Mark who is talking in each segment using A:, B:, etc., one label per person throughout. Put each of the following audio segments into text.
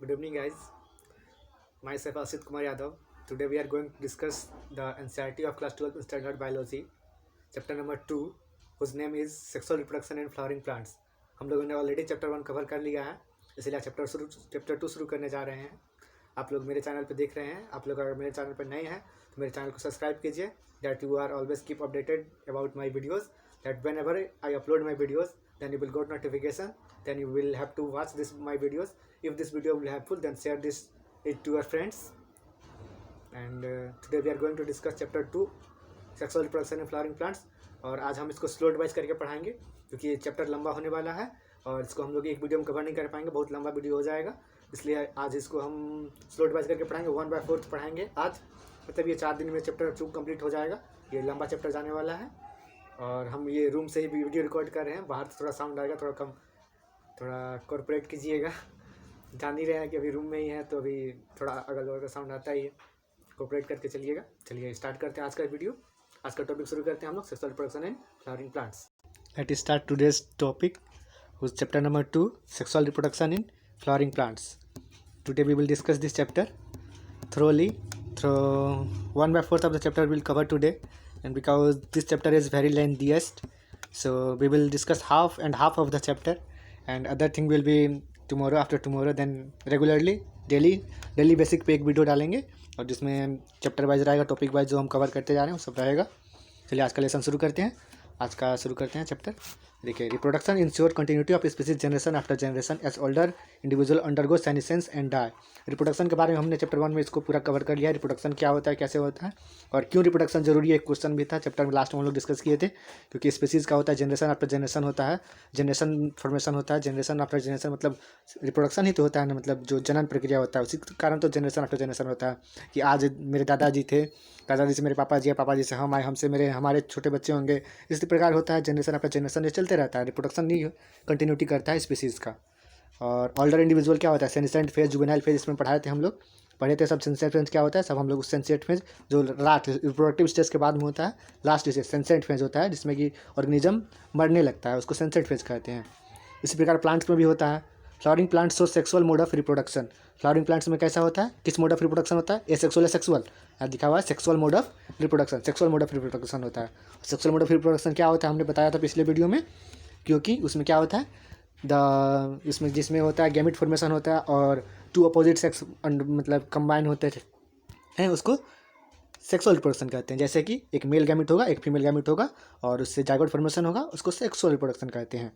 A: Good evening, guys. Myself Asit Kumar Yadav. Today we are going to discuss the NCERT of Class 12 Standard Biology, Chapter number 2, whose name is Sexual Reproduction in Flowering Plants. हम लोगों ने already chapter 1 cover कर लिया है, इसलिए chapter 2 शुरू करने जा रहे हैं। आप लोग मेरे चैनल पर देख रहे हैं। आप लोग अगर मेरे चैनल पर नए हैं तो मेरे चैनल को सब्सक्राइब कीजिए, that you are always keep updated about my videos, that whenever I upload my videos then you will got notification, then you will have to watch my videos. If this video will helpful, then share it to your friends. And today we are going to discuss chapter 2, sexual reproduction in flowering plants. और आज हम इसको slow wise करके पढ़ाएंगे क्योंकि ये chapter लंबा होने वाला है और इसको हम लोग एक वीडियो में कवर नहीं कर पाएंगे, बहुत लंबा वीडियो हो जाएगा। इसलिए आज इसको हम स्लो वाइज करके पढ़ाएंगे, 1/4 पढ़ाएंगे आज। मतलब ये 4 दिन में चैप्टर 2 कंप्लीट हो जाएगा। ये लंबा चैप्टर जाने वाला है और हम ये रूम से ही वीडियो रिकॉर्ड कर रहे हैं। बाहर थोड़ा साउंड आएगा, थोड़ा कम, थोड़ा कॉर्पोरेट कीजिएगा। जान ही रहे हैं कि अभी रूम में ही है तो अभी थोड़ा अगल बगल का साउंड आता ही है, कॉर्पोरेट करके चलिएगा। चलिए स्टार्ट करते हैं आज का वीडियो। आज का टॉपिक शुरू करते हैं हम लोग, sexual reproduction in flowering plants. Let us start today's topic with chapter number 2, sexual reproduction in flowering plants. Today we will discuss this chapter thoroughly. 1/4 of the chapter will cover today, and because this chapter is very lengthiest, so we will discuss half and half of the chapter, and other thing will be tomorrow, after tomorrow, then regularly daily basic पे एक video डालेंगे और जिसमें chapter wise रहेगा, topic wise जो हम cover करते जा रहे हैं वो सब रहेगा। चलिए आज का लेसन शुरू करते हैं। आज का शुरू करते हैं चैप्टर। देखिए, reproduction ensure continuity of species generation after generation as older individual undergo senescence and die. Reproduction के बारे में हमने चैप्टर 1 में इसको पूरा कवर कर लिया है। रिप्रोडक्शन क्या होता है, कैसे होता है और क्यों रिप्रोडक्शन जरूरी है, एक क्वेश्चन भी था चैप्टर में, लास्ट में हम लोग डिस्कस किए थे। क्योंकि स्पीसीज का होता है जनरेशन आफ्टर जनरेशन होता है, जनरेशन फॉर्मेशन होता है, जनरेशन आफ्टर जनरेशन मतलब रिप्रोडक्शन ही तो होता है ना, मतलब जो जनन प्रक्रिया होता है, उसी कारण तो जनरेशन आफ्टर जनरेशन होता है। कि आज मेरे दादाजी थे, दादाजी से मेरे पापा जी है, पापा जी से हम आए, हमसे हमारे छोटे बच्चे होंगे, इसी प्रकार होता है। जनरेशन आफ्टर जनरेशन ये चलते रहता है। रिप्रोडक्शन नहीं कंटिन्यूटी करता है स्पीसीज़ का। और ऑल्डर इंडिविजुअल क्या होता है, सेनेसेंट फेज, जुवेनाइल फेज, इसमें पढ़ाए थे हम लोग, पढ़े थे सब। सेंसेंट फेज क्या होता है, सब हम लोग सेंसेंट फेज जो लास्ट रिप्रोडक्टिव स्टेज के बाद में होता है, लास्ट स्टेज सेंसेंट फेज होता है, जिसमें कि ऑर्गेनिज्म मरने लगता है, उसको सेंसेंट फेज कहते हैं। इसी प्रकार प्लांट्स में भी होता है। Flowering plants show sexual mode of reproduction. Flowering plants में कैसा होता है, किस मोड ऑफ रिप्रोडक्शन होता है, एसेक्सुअल या सेक्सुअल, दिखा हुआ है sexual mode of reproduction. Sexual mode of reproduction होता है। सेक्सुअल मोड ऑफ रिप्रोडक्शन क्या होता है हमने बताया था पिछले वीडियो में, क्योंकि उसमें क्या होता है, इसमें जिसमें होता है गैमेट फॉर्मेशन होता है और 2 अपोजिट सेक्स मतलब कंबाइन होते हैं, उसको सेक्सुअल रिप्रोडक्शन कहते हैं। जैसे कि एक मेल गैमेट होगा, एक फीमेल गैमेट होगा और उससे जाइगोट फॉर्मेशन होगा, उसको सेक्सुअल रिप्रोडक्शन कहते हैं।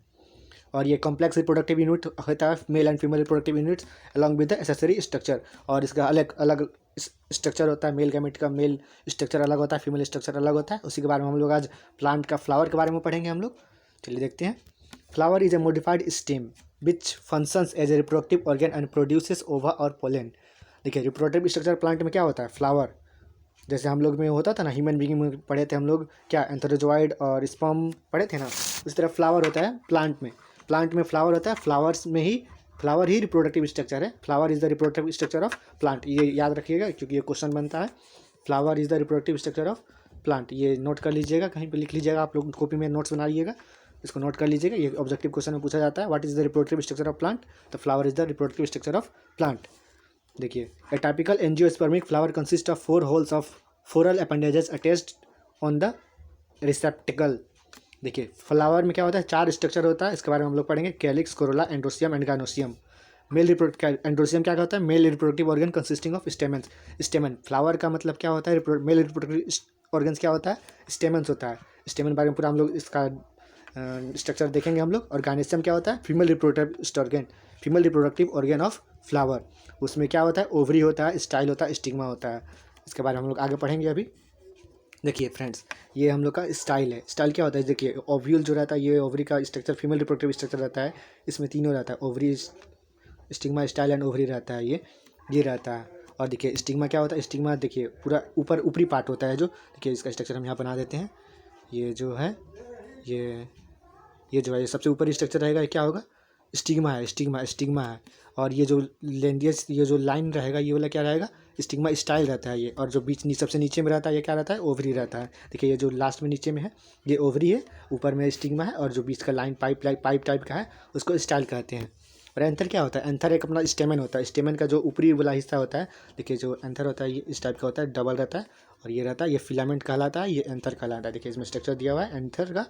A: और ये कॉम्प्लेक्स रिप्रोडक्टिव यूनिट होता है, male and female reproductive units along with the accessory structure. और इसका अलग अलग स्ट्रक्चर होता है। मेल गैमेट का मेल स्ट्रक्चर अलग होता है, फीमेल स्ट्रक्चर अलग होता है। उसी के बारे में हम लोग आज प्लांट का फ्लावर के बारे में पढ़ेंगे हम लोग। चलिए देखते हैं। Flower is a modified stem which functions as a reproductive organ and produces ova और पोलन। देखिए, रिप्रोडक्टिव स्ट्रक्चर प्लांट में क्या होता है, फ्लावर, जैसे हम लोग में होता था ना, ह्यूमन बीइंग में पढ़े थे हम लोग क्या, एंथरोजोइड और स्पर्म पढ़े थे ना, उस तरह फ्लावर होता है प्लांट में। प्लांट में फ्लावर होता है, फ्लावर्स में ही फ्लावर ही रिप्रोडक्टिव स्ट्रक्चर है। Flower is the reproductive structure of plant, ये याद रखिएगा क्योंकि ये क्वेश्चन बनता है। Flower is the reproductive structure of plant, ये नोट कर लीजिएगा, कहीं पे लिख लीजिएगा, आप लोग कॉपी में नोट्स बनाइएगा, इसको नोट कर लीजिएगा। ये ऑब्जेक्टिव क्वेश्चन में पूछा जाता है, what is the reproductive structure of plant, the flower is the reproductive structure of plant. देखिए, a typical angiospermic flower consist of 4 whorls of floral appendages attached on the receptacle. देखिए, flower में क्या होता है, 4 स्ट्रक्चर होता है, इसके बारे में हम लोग पढ़ेंगे, calyx, Corolla, androecium and gynoecium. Androecium क्या होता है, male reproductive organ consisting of stamens. स्टेमन, flower का मतलब क्या होता है, मेल रिप्रोडक्टिव ऑर्गन्स क्या होता है, स्टेमेंस होता है। स्टेमन बारे में पूरा हम लोग इसका स्ट्रक्चर देखेंगे हम लोग। और गाइनोसियम क्या होता है, female reproductive organ, female reproductive organ of flower. उसमें क्या होता है, ओवरी होता है, स्टाइल होता है, स्टिग्मा होता है। इसके बारे में हम लोग आगे पढ़ेंगे अभी। देखिए फ्रेंड्स, ये हम लोग का स्टाइल है। स्टाइल क्या होता है, देखिए ओव्यूल जो रहता है, ये ओवरी का स्ट्रक्चर फीमेल रिप्रोडक्टिव स्ट्रक्चर रहता है। इसमें तीनों रहता है, ovary, stigma, style and ovary रहता है, ये रहता है। और देखिए स्टिग्मा क्या होता है, स्टिग्मा देखिए पूरा ऊपरी पार्ट होता है जो, देखिए इसका स्ट्रक्चर हम यहाँ बना देते हैं। ये जो है, ये जो है, ये सबसे ऊपरी स्ट्रक्चर रहेगा, ये क्या होगा, स्टिग्मा है, स्टिग्मा है। और ये जो लेंडियस, ये जो लाइन रहेगा, ये वाला क्या रहेगा, स्टिग्मा स्टाइल रहता है ये। और जो बीच सबसे नीचे में रहता है, ये क्या रहता है, ओवरी रहता है। देखिए, ये जो लास्ट में नीचे में है, ये ओवरी है, ऊपर में स्टिग्मा है, और जो बीच का लाइन पाइप टाइप का है, उसको स्टाइल कहते हैं। और एंथर क्या होता है? एंथर एक अपना स्टेमन होता है, स्टेमन का जो ऊपरी वाला हिस्सा होता है, देखिए जो एंथर होता है ये इस टाइप का होता है, डबल रहता है, और ये रहता है, ये फिलामेंट कहलाता है, ये एंथर कहलाता है। देखिए इसमें स्ट्रक्चर दिया हुआ है एंथर का।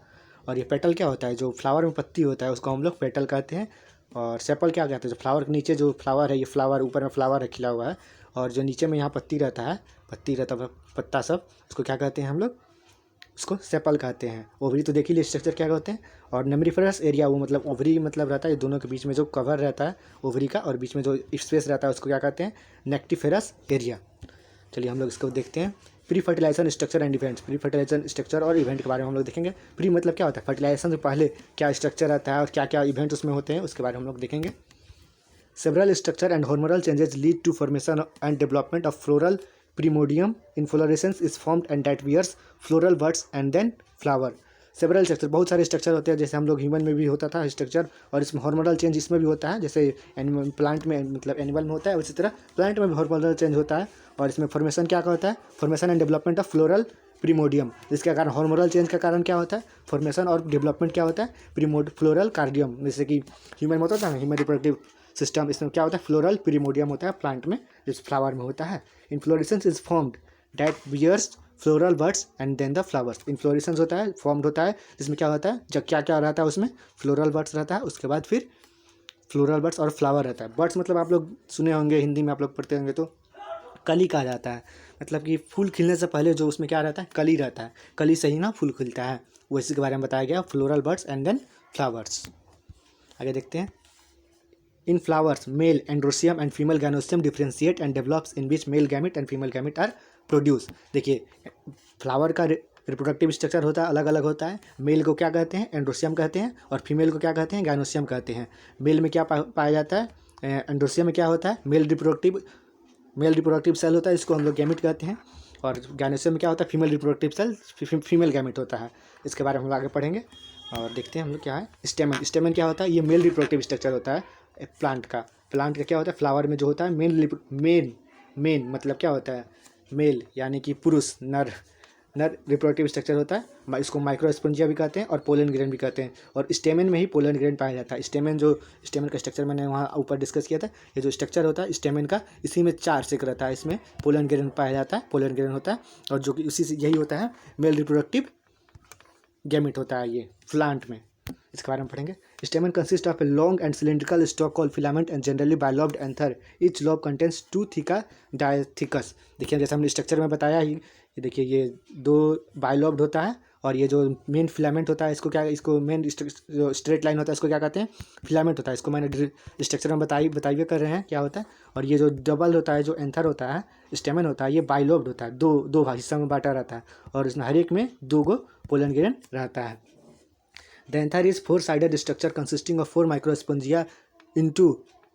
A: और ये पेटल क्या होता है? जो फ्लावर में पत्ती होता है उसको हम लोग पेटल कहते हैं। और सेपल क्या कहते हैं? जो फ्लावर के नीचे जो फ्लावर है, ये फ्लावर ऊपर में फ्लावर है खिला हुआ है, और जो नीचे में यहाँ पत्ती रहता है, पत्ता सब, उसको क्या कहते हैं हम लोग? उसको सेपल कहते हैं। ओवरी तो देख ही लिए स्ट्रक्चर क्या होते हैं। और नम्बरीफरस एरिया, वो मतलब ओवरी मतलब रहता है, ये दोनों के बीच में जो कवर रहता है ओवरी का और बीच में जो स्पेस रहता है उसको क्या कहते हैं? Nectariferous area. चलिए हम लोग इसको देखते हैं। Pre fertilization structure and events. Pre fertilization structure और इवेंट के बारे में हम लोग देखेंगे। प्री मतलब क्या होता है? फर्टिलाइजेशन से पहले क्या स्ट्रक्चर रहता है और क्या क्या इवेंट उसमें होते हैं उसके बारे में हम लोग देखेंगे। Several structure and hormonal changes lead to formation and development of floral primordium. Inflorescence is formed and that bears floral buds and then flower. Several structure, बहुत सारे स्ट्रक्चर होते हैं, जैसे हम लोग ह्यूमन में भी होता था स्ट्रक्चर, और इसमें हार्मोनल चेंज इसमें भी होता है, जैसे एनिमल प्लांट में मतलब एनिमल में होता है, उसी तरह प्लांट में भी हार्मोनल चेंज होता है। और इसमें फॉर्मेशन क्या होता है? Formation and development of floral primordium, जिसके कारण हार्मोनल चेंज का कारण क्या होता है? फॉर्मेशन और डेवलपमेंट क्या होता है? फ्लोरल कार्डियम, जैसे कि ह्यूमन में होता है ना, ह्यूमन रिप्रोडक्टिव सिस्टम, इसमें क्या होता है? फ्लोरल प्रीमोडियम होता है प्लांट में, जिस फ्लावर में होता है। Inflorescence is formed that bears floral buds and then the flowers. Inflorescence होता है, फॉर्म्ड होता है, जिसमें क्या होता है? जब क्या क्या रहता है उसमें? फ्लोरल बर्ड्स रहता है, उसके बाद फिर फ्लोरल बर्ड्स और फ्लावर रहता है। बर्ड्स मतलब आप लोग सुने होंगे, हिंदी में आप लोग पढ़ते होंगे तो कली कहा जाता है, मतलब कि फूल खिलने से पहले जो उसमें क्या रहता है? कली रहता है, कली से ही ना फूल खिलता है, वो इसी के बारे में बताया गया, floral buds and then flowers. आगे देखते हैं। In flowers, male androecium and female gynoecium differentiate and develops in which male gamete and female gamete are produced. देखिए फ्लावर का रिप्रोडक्टिव स्ट्रक्चर होता है, अलग अलग होता है। मेल को क्या कहते हैं? एंड्रोसियम कहते हैं, और फीमेल को क्या कहते हैं? गाइनोसियम कहते हैं। मेल में क्या पाया जाता है? एंड्रोसियम में क्या होता है? मेल रिप्रोडक्टिव सेल होता है, इसको हम लोग गैमेट कहते हैं। और गाइनोसियम में क्या होता है? Female reproductive cell, female gamete होता है। इसके बारे में हम आगे पढ़ेंगे। और देखते हैं हम लोग क्या है। स्टेमन, स्टेमन क्या होता है? ये मेल रिप्रोडक्टिव स्ट्रक्चर होता है प्लांट का क्या होता है? फ्लावर में जो होता है मेन मतलब क्या होता है? मेल यानी कि पुरुष, नर रिप्रोडक्टिव स्ट्रक्चर होता है। इसको माइक्रोस्पोंजिया भी कहते हैं और पोलन ग्रेन भी कहते हैं। और स्टेमन में ही पोलन ग्रेन पाया जाता है। स्टेमन का स्ट्रक्चर मैंने वहाँ ऊपर डिस्कस किया था, ये जो स्ट्रक्चर होता है स्टेमन का, इसी में 4 सिक रहता है, इसमें पोलन ग्रेन पाया जाता है, पोलन ग्रेन होता है, और जो कि उसी से यही होता है मेल रिप्रोडक्टिव गैमेट होता है ये प्लांट में। इसके बारे में पढ़ेंगे। Stamen consist of a long and cylindrical stalk called filament and generally bilobed anther. Each lobe contains 2 theca dithecous. देखिए जैसे हमने स्ट्रक्चर में बताया ही, ये देखिए ये 2 बाइलॉब्ड होता है, और ये जो मेन फिलामेंट होता है इसको मेन जो स्ट्रेट लाइन होता है इसको क्या कहते हैं? फिलामेंट होता है। इसको मैंने स्ट्रक्चर में बताइए कर रहे हैं क्या होता है। और ये जो डबल होता है, जो एंथर होता है, स्टेमन होता है, ये बाइलॉब्ड होता है, दो हिस्सा में बांटा रहता है, और इसमें हर एक में 2 गो पोलन ग्रेन रहता है। The anther is 4-sided structure consisting of 4 microspongea into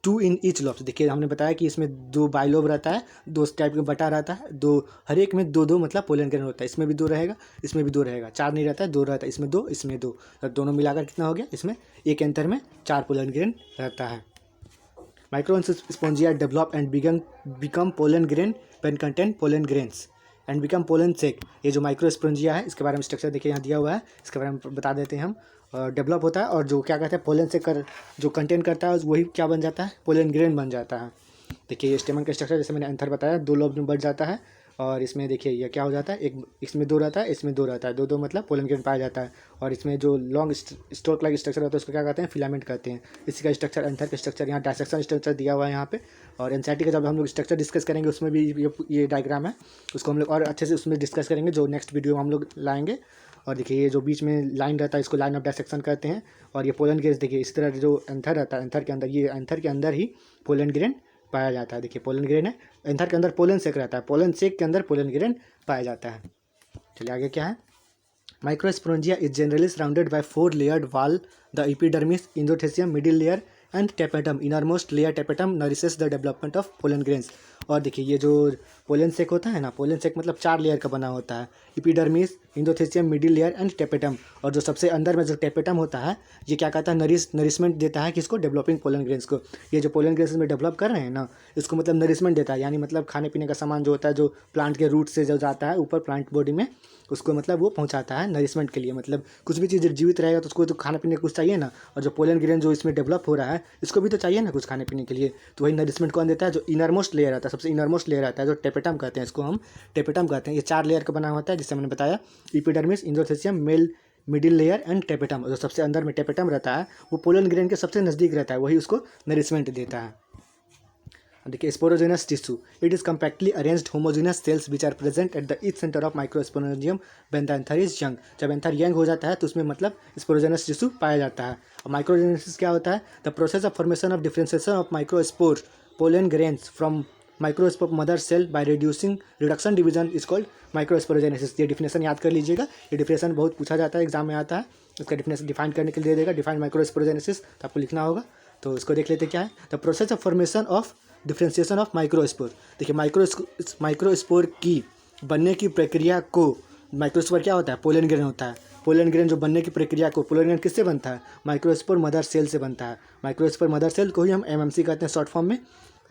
A: 2 in each lobe। देखिए हमने बताया कि इसमें 2 बाइलोब रहता है, 2 टाइप का बटा रहता है, 2 हर एक में 2 मतलब पोलन ग्रेन होता है। इसमें भी 2 रहेगा, इसमें भी 2 रहेगा, 4 नहीं रहता है, 2 रहता है, इसमें 2 इसमें 2, तो दोनों मिलाकर कितना हो गया? इसमें एक एंथर में 4 पोलन ग्रेन रहता है। Microsporangia develop and become pollen grain when contain pollen grains and become pollen sac. ये जो माइक्रोस्पोंजिया है इसके बारे में स्ट्रक्चर देखिए यहाँ दिया हुआ है, इसके बारे में बता देते हैं हम। डेवलप होता है और जो क्या कहते हैं पोलन से जो कंटेन करता है वही क्या बन जाता है? पोलन ग्रेन बन जाता है। देखिए ये स्टेमन का स्ट्रक्चर जैसे मैंने एंथर बताया, 2 लोब में बढ़ जाता है, और इसमें देखिए ये क्या हो जाता है? एक इसमें 2 रहता है, इसमें 2 रहता है, 2 मतलब पोलन ग्रेन पाया जाता है। और इसमें जो लॉन्ग स्टॉक लाइक स्ट्रक्चर होता है उसको क्या कहते हैं? फिलामेंट कहते हैं। इसी का स्ट्रक्चर एंथर का स्ट्रक्चर यहाँ डायसेक्शन स्ट्रक्चर दिया हुआ है यहाँ पे। और एनसीईआरटी का जब हम लोग स्ट्रक्चर डिस्कस करेंगे उसमें भी ये डायग्राम है, उसको हम लोग और अच्छे से उसमें डिस्कस करेंगे, जो नेक्स्ट वीडियो में हम लोग लाएंगे। और देखिए ये जो बीच में लाइन रहता है इसको लाइन ऑफ डायसेक्शन कहते हैं। और ये पोलन ग्रेन देखिए इस तरह जो एंथर रहता है, एंथर के अंदर, ये एंथर के अंदर ही पोलन ग्रेन पाया जाता है। देखिए पोलन ग्रेन है, एंथर के अंदर पोलन सेक रहता है, पोलन सेक के अंदर पोलन ग्रेन पाया जाता है। चलिए आगे क्या है। Microsporangia is generally surrounded by 4 layered wall, the epidermis, endothecium, middle layer and tapetum. Innermost layer tapetum nourishes the development of pollen grains. और देखिए ये जो पोलन सेक होता है ना, पोलन सेक मतलब 4 लेयर का बना होता है, epidermis, endothecium, middle layer and tapetum. और जो सबसे अंदर में जो टेपेटम होता है ये क्या कहता है, नरिशमेंट देता है किसको, डेवलपिंग पोलन ग्रेन्स को। ये जो पोलन ग्रेन्स में डेवलप कर रहे हैं ना, इसको मतलब नरिशमेंट देता है, यानी मतलब खाने पीने का सामान जो होता है, जो प्लांट के रूट से जो जाता है ऊपर प्लांट बॉडी में, उसको मतलब वो पहुंचाता है नरिशमेंट के लिए। मतलब कुछ भी चीज़ जीवित रहेगा तो उसको तो खाने पीने कुछ चाहिए ना, और जो पोलन ग्रेन जो इसमें डेवलप हो रहा है इसको भी तो चाहिए ना कुछ खाने पीने के लिए। तो वही नरिशमेंट कौन देता है, जो इनरमोस्ट लेयर आता है, सबसे इनरमोस्ट लेयर आता है जो टेपेटम कहते हैं, इसको हम टेपेटम कहते हैं। ये 4 लेयर का बना होता है जिससे मैंने बताया, epidermis, endothecium, middle layer and tapetum. जो सबसे अंदर में टेपेटम रहता है वो पोलन ग्रेन के सबसे नज़दीक रहता है, वही उसको नरिशमेंट देता है। देखिए sporogenous tissue, it is compactly arranged homogenous cells which are present at the each centre of microsporangium when the anther is young. जब एंथर यंग हो जाता है तो उसमें मतलब स्पोरोजेनस टिश्यू पाया जाता है। और माइक्रोजेनेसिस क्या होता है, the process of formation of differentiation of microspore pollen grains from microspore mother cell by reduction division is called microsporogenesis. ये डिफिनेशन याद कर लीजिएगा, ये डिफिनेशन बहुत पूछा जाता है, एग्जाम में आता है। उसका डिफिनेशन डिफाइन करने के लिए दे देगा, डिफाइन माइक्रोस्पोरोजेनेसिस, तो आपको लिखना होगा। तो इसको देख लेते क्या है, the process of formation of differentiation of microspore. देखिए माइक्रोस्पोर की बनने की प्रक्रिया को, माइक्रोस्पोर क्या होता है, पोलन ग्रेन होता है। पोलन ग्रेन जो बनने की प्रक्रिया को, पोलन ग्रेन किससे बनता है, माइक्रोस्पोर मदर सेल से बनता है। माइक्रोस्पोर मदर सेल को ही हम एमएमसी कहते हैं शॉर्ट फॉर्म में।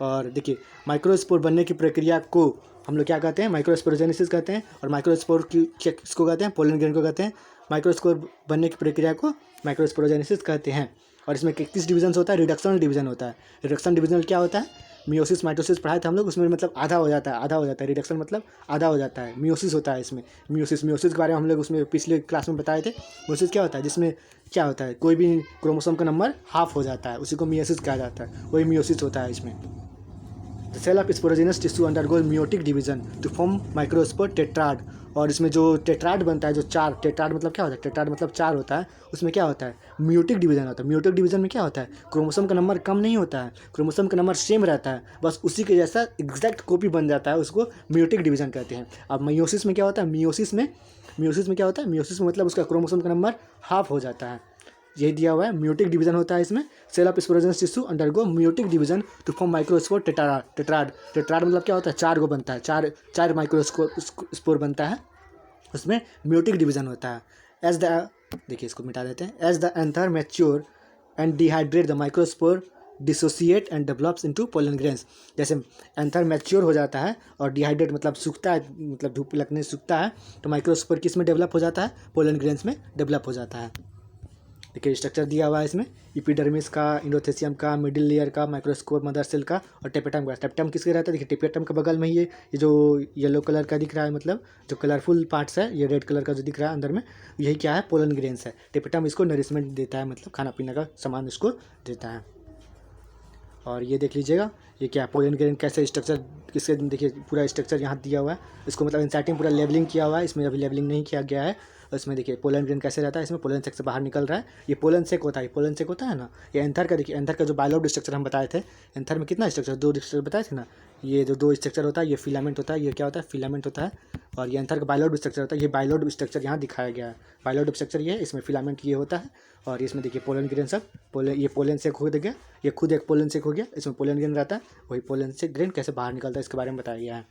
A: और देखिए माइक्रोस्पोर बनने की प्रक्रिया को हम लोग क्या कहते हैं, माइक्रोस्पोरोजेनेसिस कहते हैं। और माइक्रोस्पोर की किसको कहते हैं, पोलन ग्रेन को कहते हैं। माइक्रोस्पोर बनने की प्रक्रिया को माइक्रोस्पोरोजेनेसिस कहते हैं। और इसमें किस डिवीजन होता है, रिडक्शन डिवीजन होता है। रिडक्शन डिवीजन क्या होता है, मियोसिस माइटोसिस पढ़ाए थे हम लोग, उसमें मतलब आधा हो जाता है, आधा हो जाता है, रिडक्शन मतलब आधा हो जाता है। मियोसिस होता है इसमें, मियोसिस के बारे में हम लोग उसमें पिछले क्लास में बताए थे। मियोसिस क्या होता है, जिसमें क्या होता है, कोई भी क्रोमोसोम का नंबर हाफ हो जाता है, उसी को मियोसिस कहा जाता है, वही मियोसिस होता है इसमें। The cell of sporogenous tissue undergoes meiotic division to form microspore tetrad. और इसमें जो टेट्राड बनता है, जो 4, टेट्राड मतलब क्या होता है, टेट्राड मतलब 4 होता है, उसमें क्या होता है, म्यूटिक डिवीजन होता है। म्यूटिक डिवीजन में क्या होता है, क्रोमोसोम का नंबर कम नहीं होता है, क्रोमोसोम का नंबर सेम रहता है, बस उसी के जैसा एग्जैक्ट कॉपी बन जाता है, उसको म्यूटिक डिवीजन कहते हैं। अब मियोसिस में क्या होता है, मियोसिस में क्या होता है, मियोसिस में मतलब उसका क्रोमोसोम का नंबर हाफ हो जाता है, यही दिया हुआ है। म्यूटिक डिवीजन होता है इसमें। Cell of sporogenous tissue undergo meiotic division to form microspore tetrad. मतलब क्या होता है, 4 को बनता है, चार माइक्रोस्पोर बनता है, उसमें म्यूटिक डिवीजन होता है। एज द, देखिए इसको मिटा देते हैं, as the anther mature and dehydrate the microspore dissociate and develops into pollen grains. जैसे एंथर मैच्योर हो जाता है और डिहाइड्रेट मतलब सूखता है, मतलब धूप लगने से सूखता है, तो माइक्रोस्पोर किस में डेवलप हो जाता है, पोलन ग्रेन्स में डेवलप हो जाता है। देखिए स्ट्रक्चर दिया हुआ है इसमें, एपिडर्मिस का, इंडोथेसियम का, मिडिल लेयर का, माइक्रोस्कोर मदर सेल का और टेपेटम का। टेपेटम किसके रहता है, देखिए टेपेटम के बगल में ही ये जो येलो कलर का दिख रहा है, मतलब जो कलरफुल पार्ट्स है, ये रेड कलर का जो दिख रहा है अंदर में, यही क्या है, पोलन ग्रेन्स है। टेपेटम इसको नरिशमेंट देता है, मतलब खाना पीने का सामान इसको देता है। और ये देख लीजिएगा, ये क्या पोलन ग्रेन कैसे स्ट्रक्चर, किसके, देखिए पूरा स्ट्रक्चर यहाँ दिया हुआ है, इसको मतलब इंसर्टिंग पूरा लेवलिंग किया हुआ है, इसमें अभी लेवलिंग नहीं किया गया है। इसमें देखिए पोलन ग्रेन कैसे रहता है, इसमें पोलन सेक से बाहर निकल रहा है, ये पोलन सेक होता है, पोलन सेक होता है ना। ये एंथर का, देखिए एंथर का जो बायलॉइड स्ट्रक्चर हम बताए थे, एंथर में कितना स्ट्रक्चर, 2 स्ट्रक्चर बताए थे ना, ये जो 2 स्ट्रक्चर होता है, ये फिलामेंट होता है, ये क्या होता है, फिलामेंट होता है। और ये एंथर का बायलॉइड स्ट्रक्चर होता है, ये बायलॉइड स्ट्रक्चर यहाँ दिखाया गया है, बायलॉइड स्ट्रक्चर ये है, इसमें फिलामेंट ये होता है। और इसमें देखिए पोलन ग्रेन सब, ये पोलन सेक हो गया, ये खुद एक पोलन सेक हो गया, इसमें पोलन ग्रेन रहता है, वही पोलन सेक ग्रेन कैसे बाहर निकलता है इसके बारे में बताया गया है।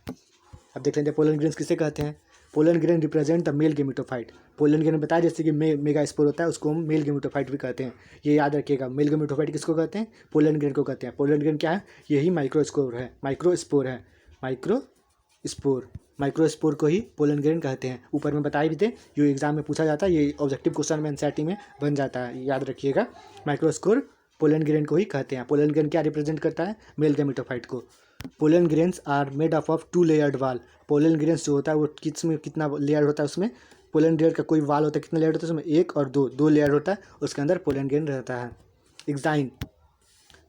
A: अब देख लेते हैं पोलन ग्रेन्स किसे कहते हैं। Pollen grain represent the mail gametophyte. Pollen grain बताया जैसे कि मेगा स्पोर होता है, उसको हम मेल गेमेटोफाइट भी कहते हैं, ये याद रखिएगा। मेल गेमेटोफाइट किसको कहते हैं, पोलन ग्रेन को कहते हैं। पोलन ग्रेन क्या है, यही माइक्रोस्पोर है, माइक्रोस्पोर को ही पोलन ग्रेन कहते हैं। ऊपर में बताए भी थे, जो एग्जाम में पूछा जाता है, ये ऑब्जेक्टिव क्वेश्चन में एनसीईआरटी में बन जाता है, याद रखिएगा। माइक्रोस्पोर पोलन ग्रेन को ही कहते हैं। पोलन ग्रेन क्या रिप्रेजेंट करता है, मेल गेमेटोफाइट को। Pollen grains are made up of 2 layered wall. Pollen grains जो होता है वो किसमें कितना लेयर होता है, उसमें पोलन ग्रेन का कोई वाल होता है, कितना लेयर होता है उसमें, 1 और 2 लेयर होता है, उसके अंदर पोलन ग्रेन रहता है। एग्जाइन,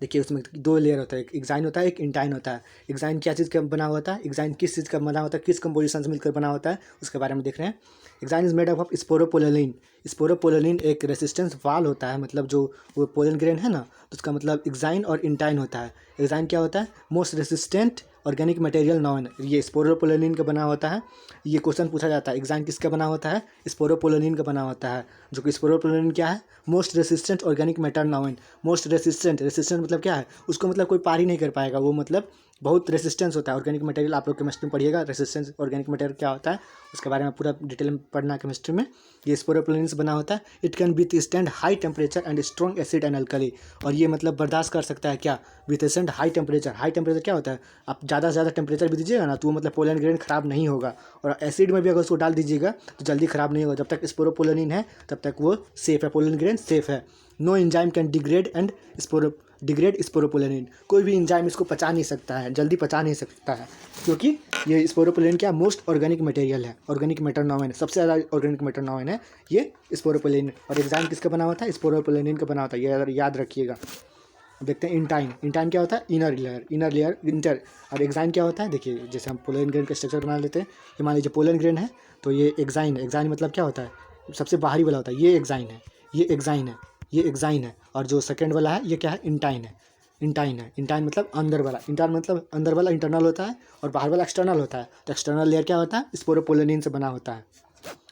A: देखिए उसमें 2 लेयर होता है, एक एग्जाइन होता है, एक इंटाइन होता है। एग्जाइन क्या चीज़ का बना होता है, एग्जाइन किस चीज़ का बना होता है, किस कंपोजिशन से मिलकर बना होता है, उसके बारे में देख रहे हैं। Exine is made up of sporopollenin. Sporopollenin एक रेसिस्टेंस वाल होता है, मतलब जो वो पोलन ग्रेन है ना, तो उसका मतलब एग्जाइन और इंटाइन होता है। एग्जाइन क्या होता है, most resistant organic material non, ये स्पोरोपोलिन का बना होता है। ये क्वेश्चन पूछा जाता है, एग्जाइन किसका बना होता है, स्पोरोपोलिन का बना होता है। जो कि स्पोरोपोलिन क्या है, most resistant organic matter non. Most resistant मतलब क्या है, उसको मतलब कोई पार ही नहीं कर पाएगा, वो मतलब बहुत रेसिस्टेंस होता है। ऑर्गेनिक मटेरियल आप लोग केमिस्ट्री में पढ़िएगा, रेसिस्टेंस ऑर्गेनिक मटेरियल क्या होता है उसके बारे में पूरा डिटेल में पढ़ना केमिस्ट्री में। ये स्पोरोपोलिन से बना होता है। It can withstand high temperature and strong acid and alkali. और ये मतलब बर्दाश्त कर सकता है क्या, withstand high temperature. High temperature क्या होता है, आप ज़्यादा से ज़्यादा टेम्परेचर भी दीजिएगा ना तो वो मतलब पोलन ग्रेन खराब नहीं होगा। और एसिड में भी अगर उसको डाल दीजिएगा तो जल्दी खराब नहीं होगा। जब तक स्पोरोपोलिन है तब तक वो सेफ है, पोलन ग्रेन सेफ है। No enzyme can degrade sporopollenin. कोई भी एंजाइम इसको पचा नहीं सकता है, जल्दी पचा नहीं सकता है, क्योंकि ये स्पोरोपोलिन क्या मोस्ट ऑर्गेनिक मटेरियल है, ऑर्गेनिक मैटर नॉन है, सबसे ज़्यादा ऑर्गेनिक मैटर नॉन है ये स्पोरोपोलिन। और एंजाइम किसका बना होता है, स्पोरोपोलिन का बना होता है, ये याद रखिएगा। अब देखते हैं इंटाइन। इंटाइन क्या होता है, इनर लेयर इंटर। और एग्जाइन क्या होता है, देखिए जैसे हम पोलन ग्रेन का स्ट्रक्चर बना लेते हैं। ये मान लीजिए पोलन ग्रेन है तो ये एग्जाइन है। एग्जाइन मतलब क्या होता है, सबसे बाहरी वाला होता है, ये एग्जाइन है, ये एग्जाइन है, ये एग्जाइन है। और जो सेकेंड वाला है ये क्या है, इंटाइन है। इंटाइन मतलब अंदर वाला, इंटाइन मतलब अंदर वाला इंटरनल होता है और बाहर वाला एक्सटर्नल होता है। तो एक्सटर्नल लेयर क्या होता है, स्पोरोपोलिन से बना होता है।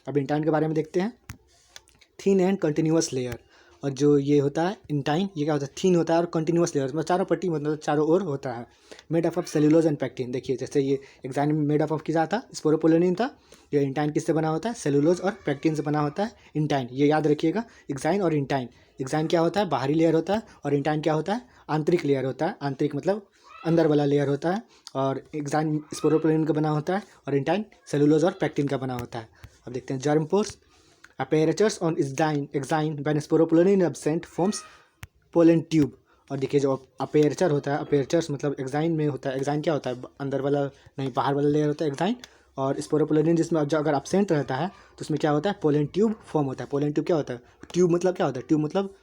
A: अब इंटाइन के बारे में देखते हैं। Thin and continuous layer. और जो ये होता है इंटाइन, ये क्या होता है, थिन होता है और कंटिन्यूअस लेयर, मतलब चारों पट्टी मतलब चारों ओर होता है। Made up of cellulose and pectin. देखिए जैसे ये एग्जाइन में मेड अप ऑफ किसा था, स्पोरोपोलिन था। ये इंटाइन किससे बना होता है, सेलुलोज और पेक्टिन से बना होता है इंटाइन। ये याद रखिएगा, एग्जाइन और इंटाइन। एग्जाइन क्या होता है, बाहरी लेयर होता है, और इंटाइन क्या होता है, आंतरिक लेयर होता है। आंतरिक मतलब अंदर वाला लेयर होता है। और एग्जाइन स्पोरोपोलिन का बना होता है और इंटाइन सेलुलोज और पेक्टिन का बना होता है। अब देखते हैं germ pores. Apertures on exine when sporopollen absent forms pollen tube। और देखिए जो अपेरचर होता है, अपेरचर्स मतलब एग्जाइन में होता है। एग्जाइन क्या होता है, अंदर वाला नहीं बाहर वाला लेयर होता है एग्जाइन। और स्पोरोपोलिन जिसमें अगर एब्सेंट रहता है तो उसमें क्या होता है, पोलन ट्यूब फॉर्म होता है। पोलन ट्यूब क्या होता है, ट्यूब मतलब क्या होता है, ट्यूब मतलब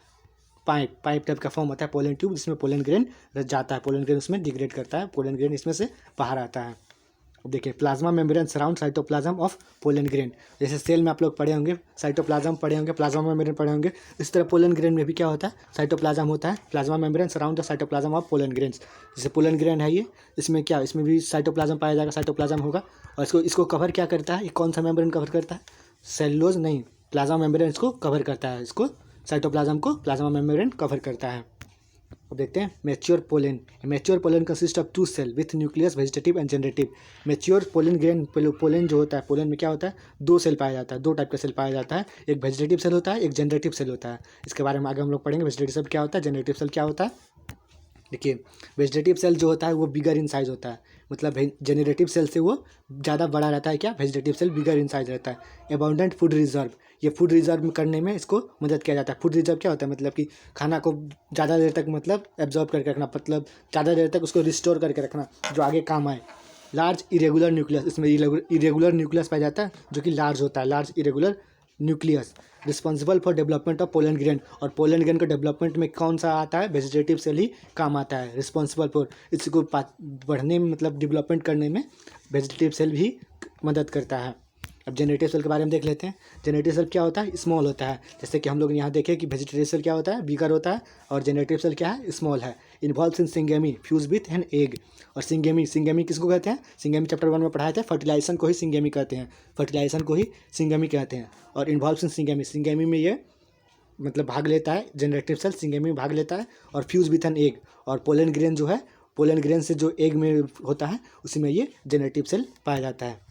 A: पाइप टाइप का फॉर्म होता है पोलन ट्यूब, जिसमें पोलन ग्रेन जाता है। पोलन ग्रेन उसमें डिग्रेड करता है, पोलन ग्रेन इसमें से बाहर आता है। देखिए plasma membrane surround cytoplasm of pollen grain. जैसे सेल में आप लोग पढ़े होंगे साइटोप्लाज्म पढ़े होंगे, प्लाज्मा मेम्ब्रेन पढ़े होंगे, इस तरह पोलन ग्रेन में भी क्या होता है, साइटोप्लाज्म होता है। Plasma membrane surround the cytoplasm of pollen grains. जैसे पोलन ग्रेन है ये, इसमें क्या, इसमें भी साइटोप्लाज्म पाया जाएगा, साइटोप्लाज्म होगा। और इसको कवर क्या करता है, ये कौन सा मेम्ब्रेन कवर करता है, सेलुलोज नहीं, प्लाज्मा मेम्ब्रेन इसको कवर करता है। इसको साइटोप्लाज्म को प्लाज्मा मेम्ब्रेन कवर करता है। अब देखते हैं mature pollen. Mature pollen consist of two cell with nucleus, vegetative and generative. Mature pollen grain pollen जो होता है, पोलन में क्या होता है, दो सेल पाया जाता है, दो टाइप का सेल पाया जाता है। एक वेजिटेटिव सेल होता है, एक जनरेटिव सेल होता है। इसके बारे में आगे हम लोग पढ़ेंगे, वेजिटेटिव सेल क्या होता है, जनरेटिव सेल क्या होता है। देखिए वेजिटेटिव सेल जो होता है वो बिगर इन साइज होता है, मतलब जनरेटिव सेल से वो ज़्यादा बड़ा रहता है। क्या, vegetative cell bigger in size रहता है। अबाउंडेंट फूड रिजर्व, ये फूड रिजर्व करने में इसको मदद किया जाता है। फूड रिजर्व क्या होता है, मतलब कि खाना को ज़्यादा देर तक मतलब एब्जॉर्ब करके रखना, मतलब ज़्यादा देर तक उसको रिस्टोर करके रखना जो आगे काम आए। लार्ज इरेगुलर न्यूक्लियस, इसमें इरेगुलर न्यूक्लियस पाया जाता है जो कि लार्ज होता है, large irregular nucleus. Responsible for development of pollen grain. और पोलन ग्रेन का डेवलपमेंट में कौन सा आता है, वेजिटेटिव सेल ही काम आता है। रिस्पॉन्सिबल फॉर, इसको बढ़ने में मतलब डेवलपमेंट करने में वेजिटेटिव सेल भी मदद करता है। अब जनरेटिव सेल के बारे में देख लेते हैं। जनरेटिव सेल क्या होता है, स्मॉल होता है। जैसे कि हम लोग यहाँ देखें कि वेजिटेटिव सेल क्या होता है, बिगर होता है, और जनरेटिव सेल क्या है, स्मॉल है। Involve in syngamy, fuse with an egg. और सिंगेमी किसको कहते हैं, सिंगेमी चैप्टर 1 में पढ़ाए थे, फर्टिलाइजेशन को ही सिंगेमी कहते हैं, फर्टिलाइजेशन को ही सिंगेमी कहते हैं। और इन्वॉल्व इन सिंगेमी में ये मतलब भाग लेता है, जनरेटिव सेल सिंगेमी में भाग लेता है। और फ्यूज विथ एन एग, और पोलन ग्रेन जो है, पोलन ग्रेन से जो एग में होता है उसी में ये जनरेटिव सेल पाया जाता है।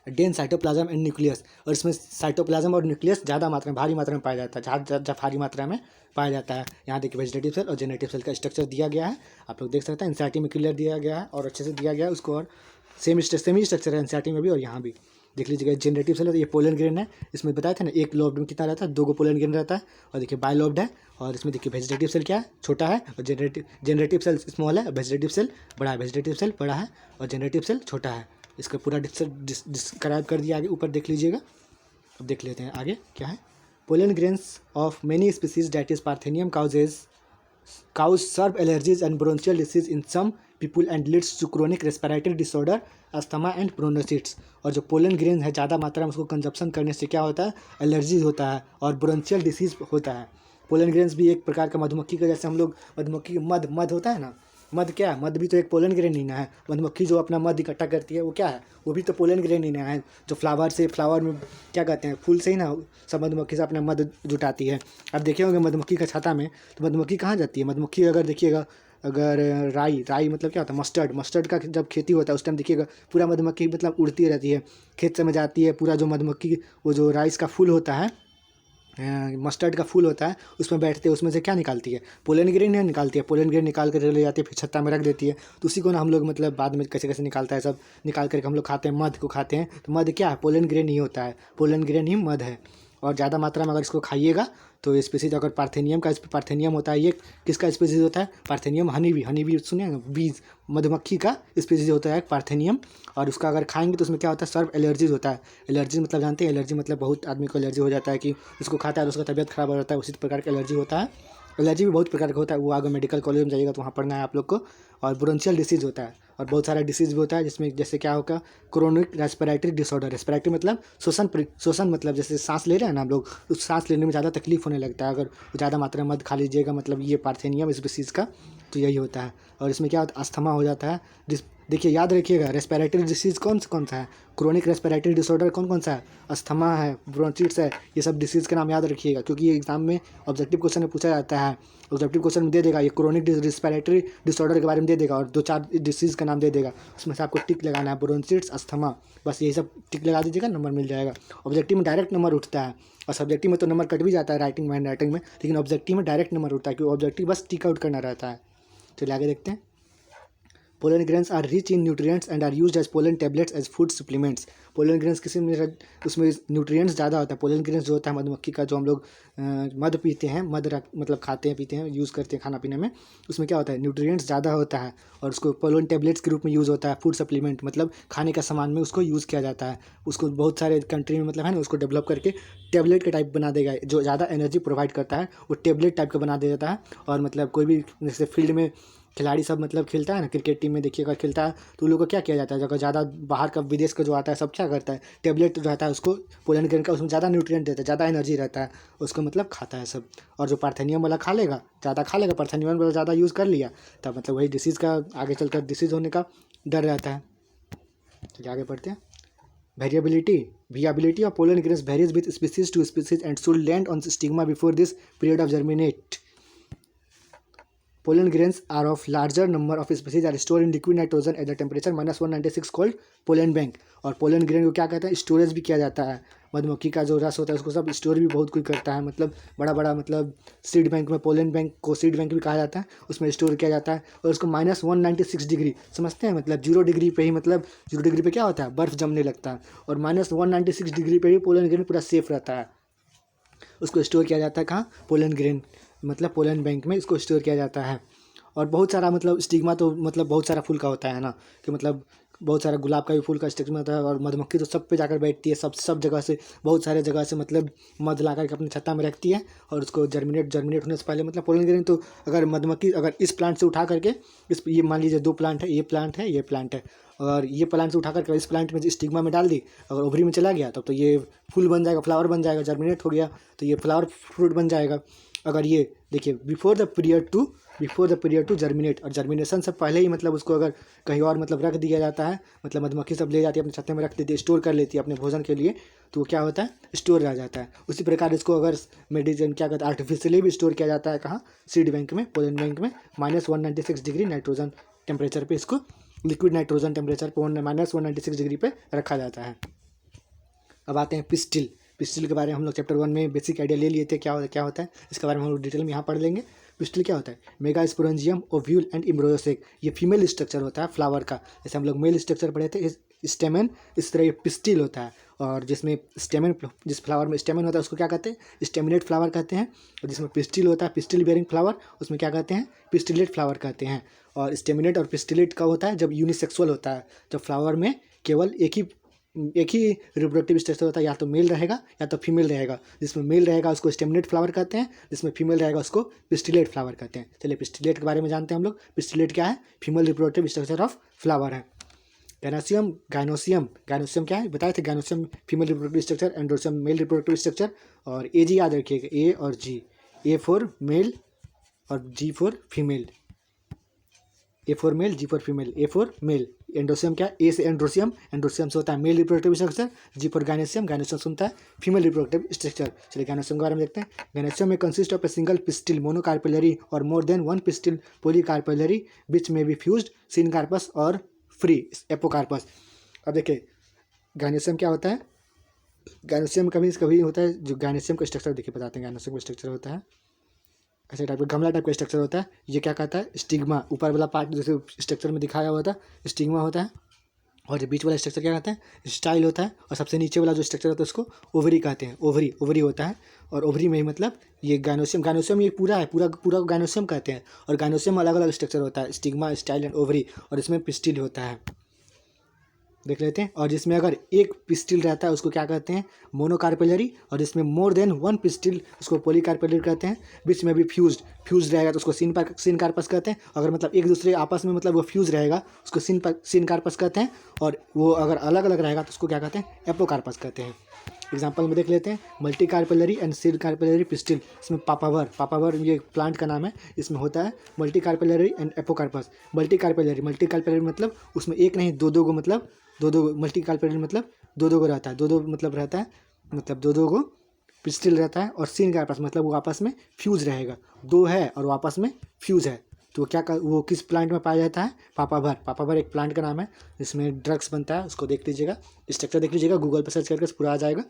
A: डेन साइटोप्लाज्म एंड न्यूक्लियस, और इसमें साइटोप्लाज्म और न्यूक्लियस ज़्यादा मात्रा में, भारी मात्रा में पाया जाता है, ज़्यादा भारी मात्रा में पाया जाता है। यहाँ देखिए वेजिटेटिव सेल और जनरेटिव सेल का स्ट्रक्चर दिया गया है, आप लोग देख सकते हैं। एनसीईआरटी में क्लियर दिया गया है और अच्छे से दिया गया है उसको, और सेम ही स्ट्रक्चर है एनसीईआरटी में भी और यहाँ भी। देख लीजिएगा जनरेटिव सेल है, ये पोलन ग्रेन है, इसमें बताया था ना एक लोब्ड में कितना रहता है, 2 पोलन ग्रेन रहता है। और देखिए बाय लोब्ड है, और इसमें देखिए वेजिटेटिव सेल क्या है, छोटा है, और जनरेटिव सेल स्मॉल है, वेजिटेटिव सेल बड़ा है, वेजिटेटिव सेल बड़ा है और जनरेटिव सेल छोटा है। इसका पूरा डिस्क्राइब कर दिया, आगे ऊपर देख लीजिएगा। अब देख लेते हैं आगे क्या है। Pollen grains of many species that is parthenium causes several allergies and bronchial disease in some people and leads to chronic respiratory disorder, asthma and bronchitis. और जो पोलन ग्रेन है ज़्यादा मात्रा में उसको कंजप्शन करने से क्या होता है, एलर्जी होता है और ब्रोंचियल डिसीज होता है। पोलन ग्रेन्स भी एक प्रकार का मधुमक्खी का, जैसे हम लोग मधुमक्खी मध होता है ना, मध क्या है, मध भी तो एक पोलन ग्रेन ही ना है। मधुमक्खी जो अपना मध इकट्ठा करती है वो क्या है, वो भी तो पोलन ग्रेन ही ना है। जो फ्लावर में क्या कहते हैं, फूल से ही ना सब मधुमक्खी से अपना मध जुटाती है। अब देखे होंगे मधुमक्खी का छाता में, तो मधुमक्खी कहाँ जाती है, मधुमक्खी अगर देखिएगा अगर राई मतलब क्या होता है, मस्टर्ड का जब खेती होता है उस टाइम देखिएगा पूरा मधुमक्खी मतलब उड़ती रहती है, खेत से में जाती है, पूरा जो मधुमक्खी वो जो राइस का फूल होता है, मस्टर्ड का फूल होता है, उसमें बैठते हैं, उसमें से क्या निकालती है, पोलन ग्रेन निकालती है। पोलन ग्रेन निकाल कर ले जाती है, फिर छत्ता में रख देती है। तो उसी को ना हम लोग मतलब बाद में कैसे कैसे निकालता है सब निकाल करके हम लोग खाते हैं, मध को खाते हैं। तो मध क्या है, पोलन ग्रेन ही होता है, पोलन ग्रेन ही मध है। और ज़्यादा मात्रा में अगर इसको खाइएगा तो स्पीसीज अगर पार्थेनियम होता है, ये किसका स्पीसीज होता है, पार्थेनियम हनी बी सुनिए, बीज मधुमक्खी का स्पीसीज होता है पार्थेनियम। और उसका अगर खाएंगे तो उसमें क्या होता है, सर्व एलर्जीज होता है। एलर्जी मतलब जानते हैं, एलर्जी मतलब बहुत आदमी को एलर्जी हो जाता है कि उसको खाता है तो उसका तबियत खराब हो जाता है, उसी प्रकार का एलर्जी होता है। एलर्जी भी बहुत प्रकार का होता है, वो आगे मेडिकल कॉलेज में जाइएगा तो वहाँ पढ़ना है आप लोग को। और ब्रोंचियल डिसीज़ होता है, और बहुत सारा डिसीज़ भी होता है जिसमें जैसे क्या होगा, क्रोनिक रेस्पिरेटरी डिसऑर्डर। रेस्पिरेटरी मतलब श्वसन मतलब जैसे सांस ले रहे हैं ना हम लोग, उस सांस लेने में ज़्यादा तकलीफ होने लगता है अगर ज़्यादा मात्रा में मध खा लीजिएगा, मतलब ये पार्थेनियम इस डिसीज़ का तो यही होता है। और इसमें क्या होता है, अस्थमा हो जाता है। देखिए याद रखिएगा, रेस्पिरेटरी डिसीज़ कौन सा है, क्रोनिक रेस्पिरेटरी डिसऑर्डर कौन सा है, अस्थमा है, ब्रोंचिटिस है, ये सब डिसीज़ का नाम याद रखिएगा, क्योंकि ये एग्जाम में ऑब्जेक्टिव क्वेश्चन में पूछा जाता है। ऑब्जेक्टिव क्वेश्चन में दे देगा, ये क्रोनिक रेस्पिरेटरी डिसऑर्डर के बारे में दे देगा और 2-4 डिसीज़ का नाम दे देगा, उसमें से आपको टिक लगाना है, ब्रोंचिटिस, अस्थमा, बस यही सब टिक लगा दीजिएगा, नंबर मिल जाएगा। ऑब्जेक्टिव में डायरेक्ट नंबर उठता है, और सब्जेक्टिव में तो नंबर कट भी जाता है राइटिंग में, लेकिन ऑब्जेक्टिव में डायरेक्ट नंबर उठता है, क्योंकि ऑब्जेक्टिव बस टिक आउट करना रहता है। चलिए आगे देखते हैं। Pollen grains are rich in nutrients and are used as pollen tablets as food supplements. Pollen grains किसी में उसमें न्यूट्रिएंट्स ज़्यादा होता है। पोलन ग्रेन्स जो होता है मधुमक्खी का, जो हम लोग मध पीते हैं, मतलब खाते हैं, पीते हैं, यूज़ करते हैं खाना पीने में, उसमें क्या होता है, न्यूट्रिएंट्स ज़्यादा होता है, और उसको पोलन टेबलेट्स के रूप में यूज़ होता है, फूड सप्लीमेंट मतलब खाने का सामान में उसको यूज़ किया जाता है। उसको बहुत सारे कंट्री में मतलब है ना, उसको डेवलप करके टेबलेट के टाइप बना देगा, जो ज़्यादा एनर्जी प्रोवाइड करता है वो टेबलेट टाइप का बना दे देता है। और मतलब कोई भी जैसे फील्ड में खिलाड़ी सब मतलब खेलता है ना, क्रिकेट टीम में देखिए अगर खेलता है तो उन लोगों को क्या किया जाता है, अगर ज़्यादा बाहर का विदेश का जो आता है सब क्या करता है, टेबलेट रहता है उसको पोलन ग्रेन का, उसमें ज़्यादा न्यूट्रिएंट देता है, ज़्यादा एनर्जी रहता है, उसको मतलब खाता है सब। और जो पार्थेनियम वाला ज़्यादा खा लेगा, पार्थेनियम वाला ज़्यादा यूज़ कर लिया, तब मतलब वही डिसीज़ का आगे चलकर डिसीज़ होने का डर रहता है। चलिए आगे बढ़ते हैं। Variability of pollen grains varies with species to species and should land on stigma before this period of germinate. Pollen grains are of larger number of species are stored in liquid nitrogen at the temperature -196 called pollen bank. और pollen grain को क्या कहते हैं, storage भी किया जाता है। मधुमक्खी का जो रस होता है उसको सब स्टोर भी बहुत कोई करता है, मतलब बड़ा मतलब सीड बैंक में, पोलन बैंक को सीड बैंक भी कहा जाता है, उसमें स्टोर किया जाता है। और उसको -196 डिग्री समझते हैं, मतलब 0 डिग्री पे ही, मतलब 0 डिग्री पे क्या होता है, बर्फ़ जमने लगता है, और -196 डिग्री पे ही पोलन ग्रेन पूरा सेफ रहता है। उसको स्टोर किया जाता है कहाँ, पोलन ग्रेन मतलब पोलन बैंक में इसको स्टोर किया जाता है। और बहुत सारा मतलब स्टिग्मा तो मतलब बहुत सारा फूल का होता है ना, कि मतलब बहुत सारा गुलाब का भी फूल का स्टिग्मा होता है। और मधुमक्खी तो सब पे जाकर बैठती है, सब जगह से, बहुत सारे जगह से मतलब मध ला करके अपनी छत्ता में रखती है, और उसको जर्मिनेट होने से पहले मतलब पोलन ग्रेन तो अगर मधुमक्खी अगर इस प्लांट से उठा करके ये मान लीजिए 2 प्लांट है, ये प्लांट है, ये प्लांट है, और ये प्लांट से उठा करके इस प्लांट में स्टिग्मा में डाल दी, अगर ओवरी में चला गया तब तो ये फूल बन जाएगा, फ्लावर बन जाएगा, जर्मिनेट हो गया तो ये फ्लावर फ्रूट बन जाएगा। अगर ये देखिए before the period to germinate, और जर्मिनेशन से पहले ही मतलब उसको अगर कहीं और मतलब रख दिया जाता है, मतलब मधुमक्खी सब ले जाती है अपने छत्ते में रख देती है, स्टोर कर लेती है अपने भोजन के लिए, तो वो क्या होता है, स्टोर रह जाता है। उसी प्रकार इसको अगर मेडिसिन क्या कहते हैं, आर्टिफिशियली भी स्टोर किया जाता है, कहाँ, सीड बैंक में, पोलन बैंक में, -196 डिग्री नाइट्रोजन टेम्परेचर पे इसको, लिक्विड नाइट्रोजन टेम्परेचर पे -196 डिग्री पे रखा जाता है। अब आते हैं पिस्टिल के बारे में हम लोग चैप्टर 1 में बेसिक आइडिया ले लिए थे, क्या होता है, इसके बारे में हम लोग डिटेल में यहाँ पढ़ लेंगे। पिस्टिल क्या होता है, मेगास्पोरेंजियम, ओव्यूल एंड एम्ब्रियोसेक, ये फीमेल स्ट्रक्चर होता है फ्लावर का। जैसे हम लोग मेल स्ट्रक्चर पढ़े थे स्टेमन, इस तरह ये पिस्टिल होता है। और जिसमें स्टेमन, जिस फ्लावर में स्टेमन होता है उसको क्या कहते हैं, स्टेमिनेट फ्लावर कहते हैं। और जिसमें पिस्टिल होता है, पिस्टिल बेयरिंग फ्लावर, उसमें क्या कहते हैं, पिस्टिलेट फ्लावर कहते हैं। और स्टेमिनेट और पिस्टिलेट कब होता है, जब यूनिसेक्सुअल होता है, जब फ्लावर में केवल एक ही रिप्रोडक्टिव स्ट्रक्चर होता है, या तो मेल रहेगा या तो फीमेल रहेगा। जिसमें मेल रहेगा उसको स्टेमिनेट फ्लावर कहते हैं, जिसमें फीमेल रहेगा उसको पिस्टिलेट फ्लावर कहते हैं। चलिए पिस्टिलेट के बारे में जानते हैं हम लोग। पिस्टिलेट क्या है, female reproductive structure of flower है। गायनोसियम क्या है, बताए थे, gynoecium female reproductive structure, androecium mail reproductive structure. और जी याद रखिएगा, ए और जी, ए फॉर मेल और G for female. A for male, G for female, A for male. Androecium क्या है? ए से एंड्रोसियम, एंड्रोसियम से होता है male reproductive structure. G for gynoecium, gynoecium से होता है फीमेल रिप्रोडक्टिव स्ट्रक्चर। चलिए गायनेसियम के बारे में देखते हैं। गायनेसियम में consist of a single pistil monocarpellary और मोर देन वन पिस्टिल पॉलीकार्पेलरी विच में बी फ्यूज्ड सिनकार्पस और फ्री एपोकार्पस। अब देखिए गायनेसियम क्या होता है। गायनेसियम कभी कभी होता है, जो गायनेसियम का स्ट्रक्चर देखिए बताते हैं। गायनेसियम का स्ट्रक्चर होता है ऐसे टाइप का गमला टाइप का स्ट्रक्चर होता है। ये क्या कहता है? स्टिग्मा। ऊपर वाला पार्ट जैसे स्ट्रक्चर में दिखाया हुआ था स्टिग्मा होता है, और जो बीच वाला स्ट्रक्चर क्या कहते हैं? स्टाइल होता है। और सबसे नीचे वाला जो स्ट्रक्चर होता है उसको ओवरी कहते हैं। ओवरी, ओवरी होता है। और ओवरी में ही मतलब ये गायनोसियम, गायनोसियम ये पूरा है, पूरा पूरा गायनोसियम कहते हैं। और गायनोसियम अलग अलग स्ट्रक्चर होता है, स्टिग्मा, स्टाइल एंड ओवरी। और इसमें पिस्टिल होता है, देख लेते हैं। और जिसमें अगर एक पिस्टिल रहता है उसको क्या कहते हैं? मोनोकार्पेलरी। और जिसमें मोर देन वन पिस्टिल उसको पॉलीकार्पेलरी कहते हैं। बीच में भी फ्यूज्ड रहेगा तो उसको सिनकार्पस कहते हैं। अगर मतलब एक दूसरे आपस में मतलब वो फ्यूज रहेगा उसको सिनकार्पस कहते हैं। और वो अगर अलग अलग रहेगा तो उसको क्या कहते हैं? एपोकार्पस कहते हैं। एग्जाम्पल में देख लेते हैं। Multicarpellary and syncarpellary pistil. इसमें पापावर ये प्लांट का नाम है। इसमें होता है multicarpellary and apocarpous. Multicarpellary मतलब उसमें एक नहीं दो गो, मतलब दो मल्टी कार्पेलरी मतलब दो गो रहता है। दो मतलब रहता है, मतलब दो गो पिस्टिल रहता है। और सिनकार्पस मतलब वो आपस में फ्यूज रहेगा। दो है और वो आपस में फ्यूज है। तो वो किस प्लांट में पाया जाता है? पापावर एक प्लांट का नाम है जिसमें ड्रग्स बनता है। उसको देख लीजिएगा, स्ट्रक्चर देख लीजिएगा, गूगल पर सर्च करके पूरा आ जाएगा।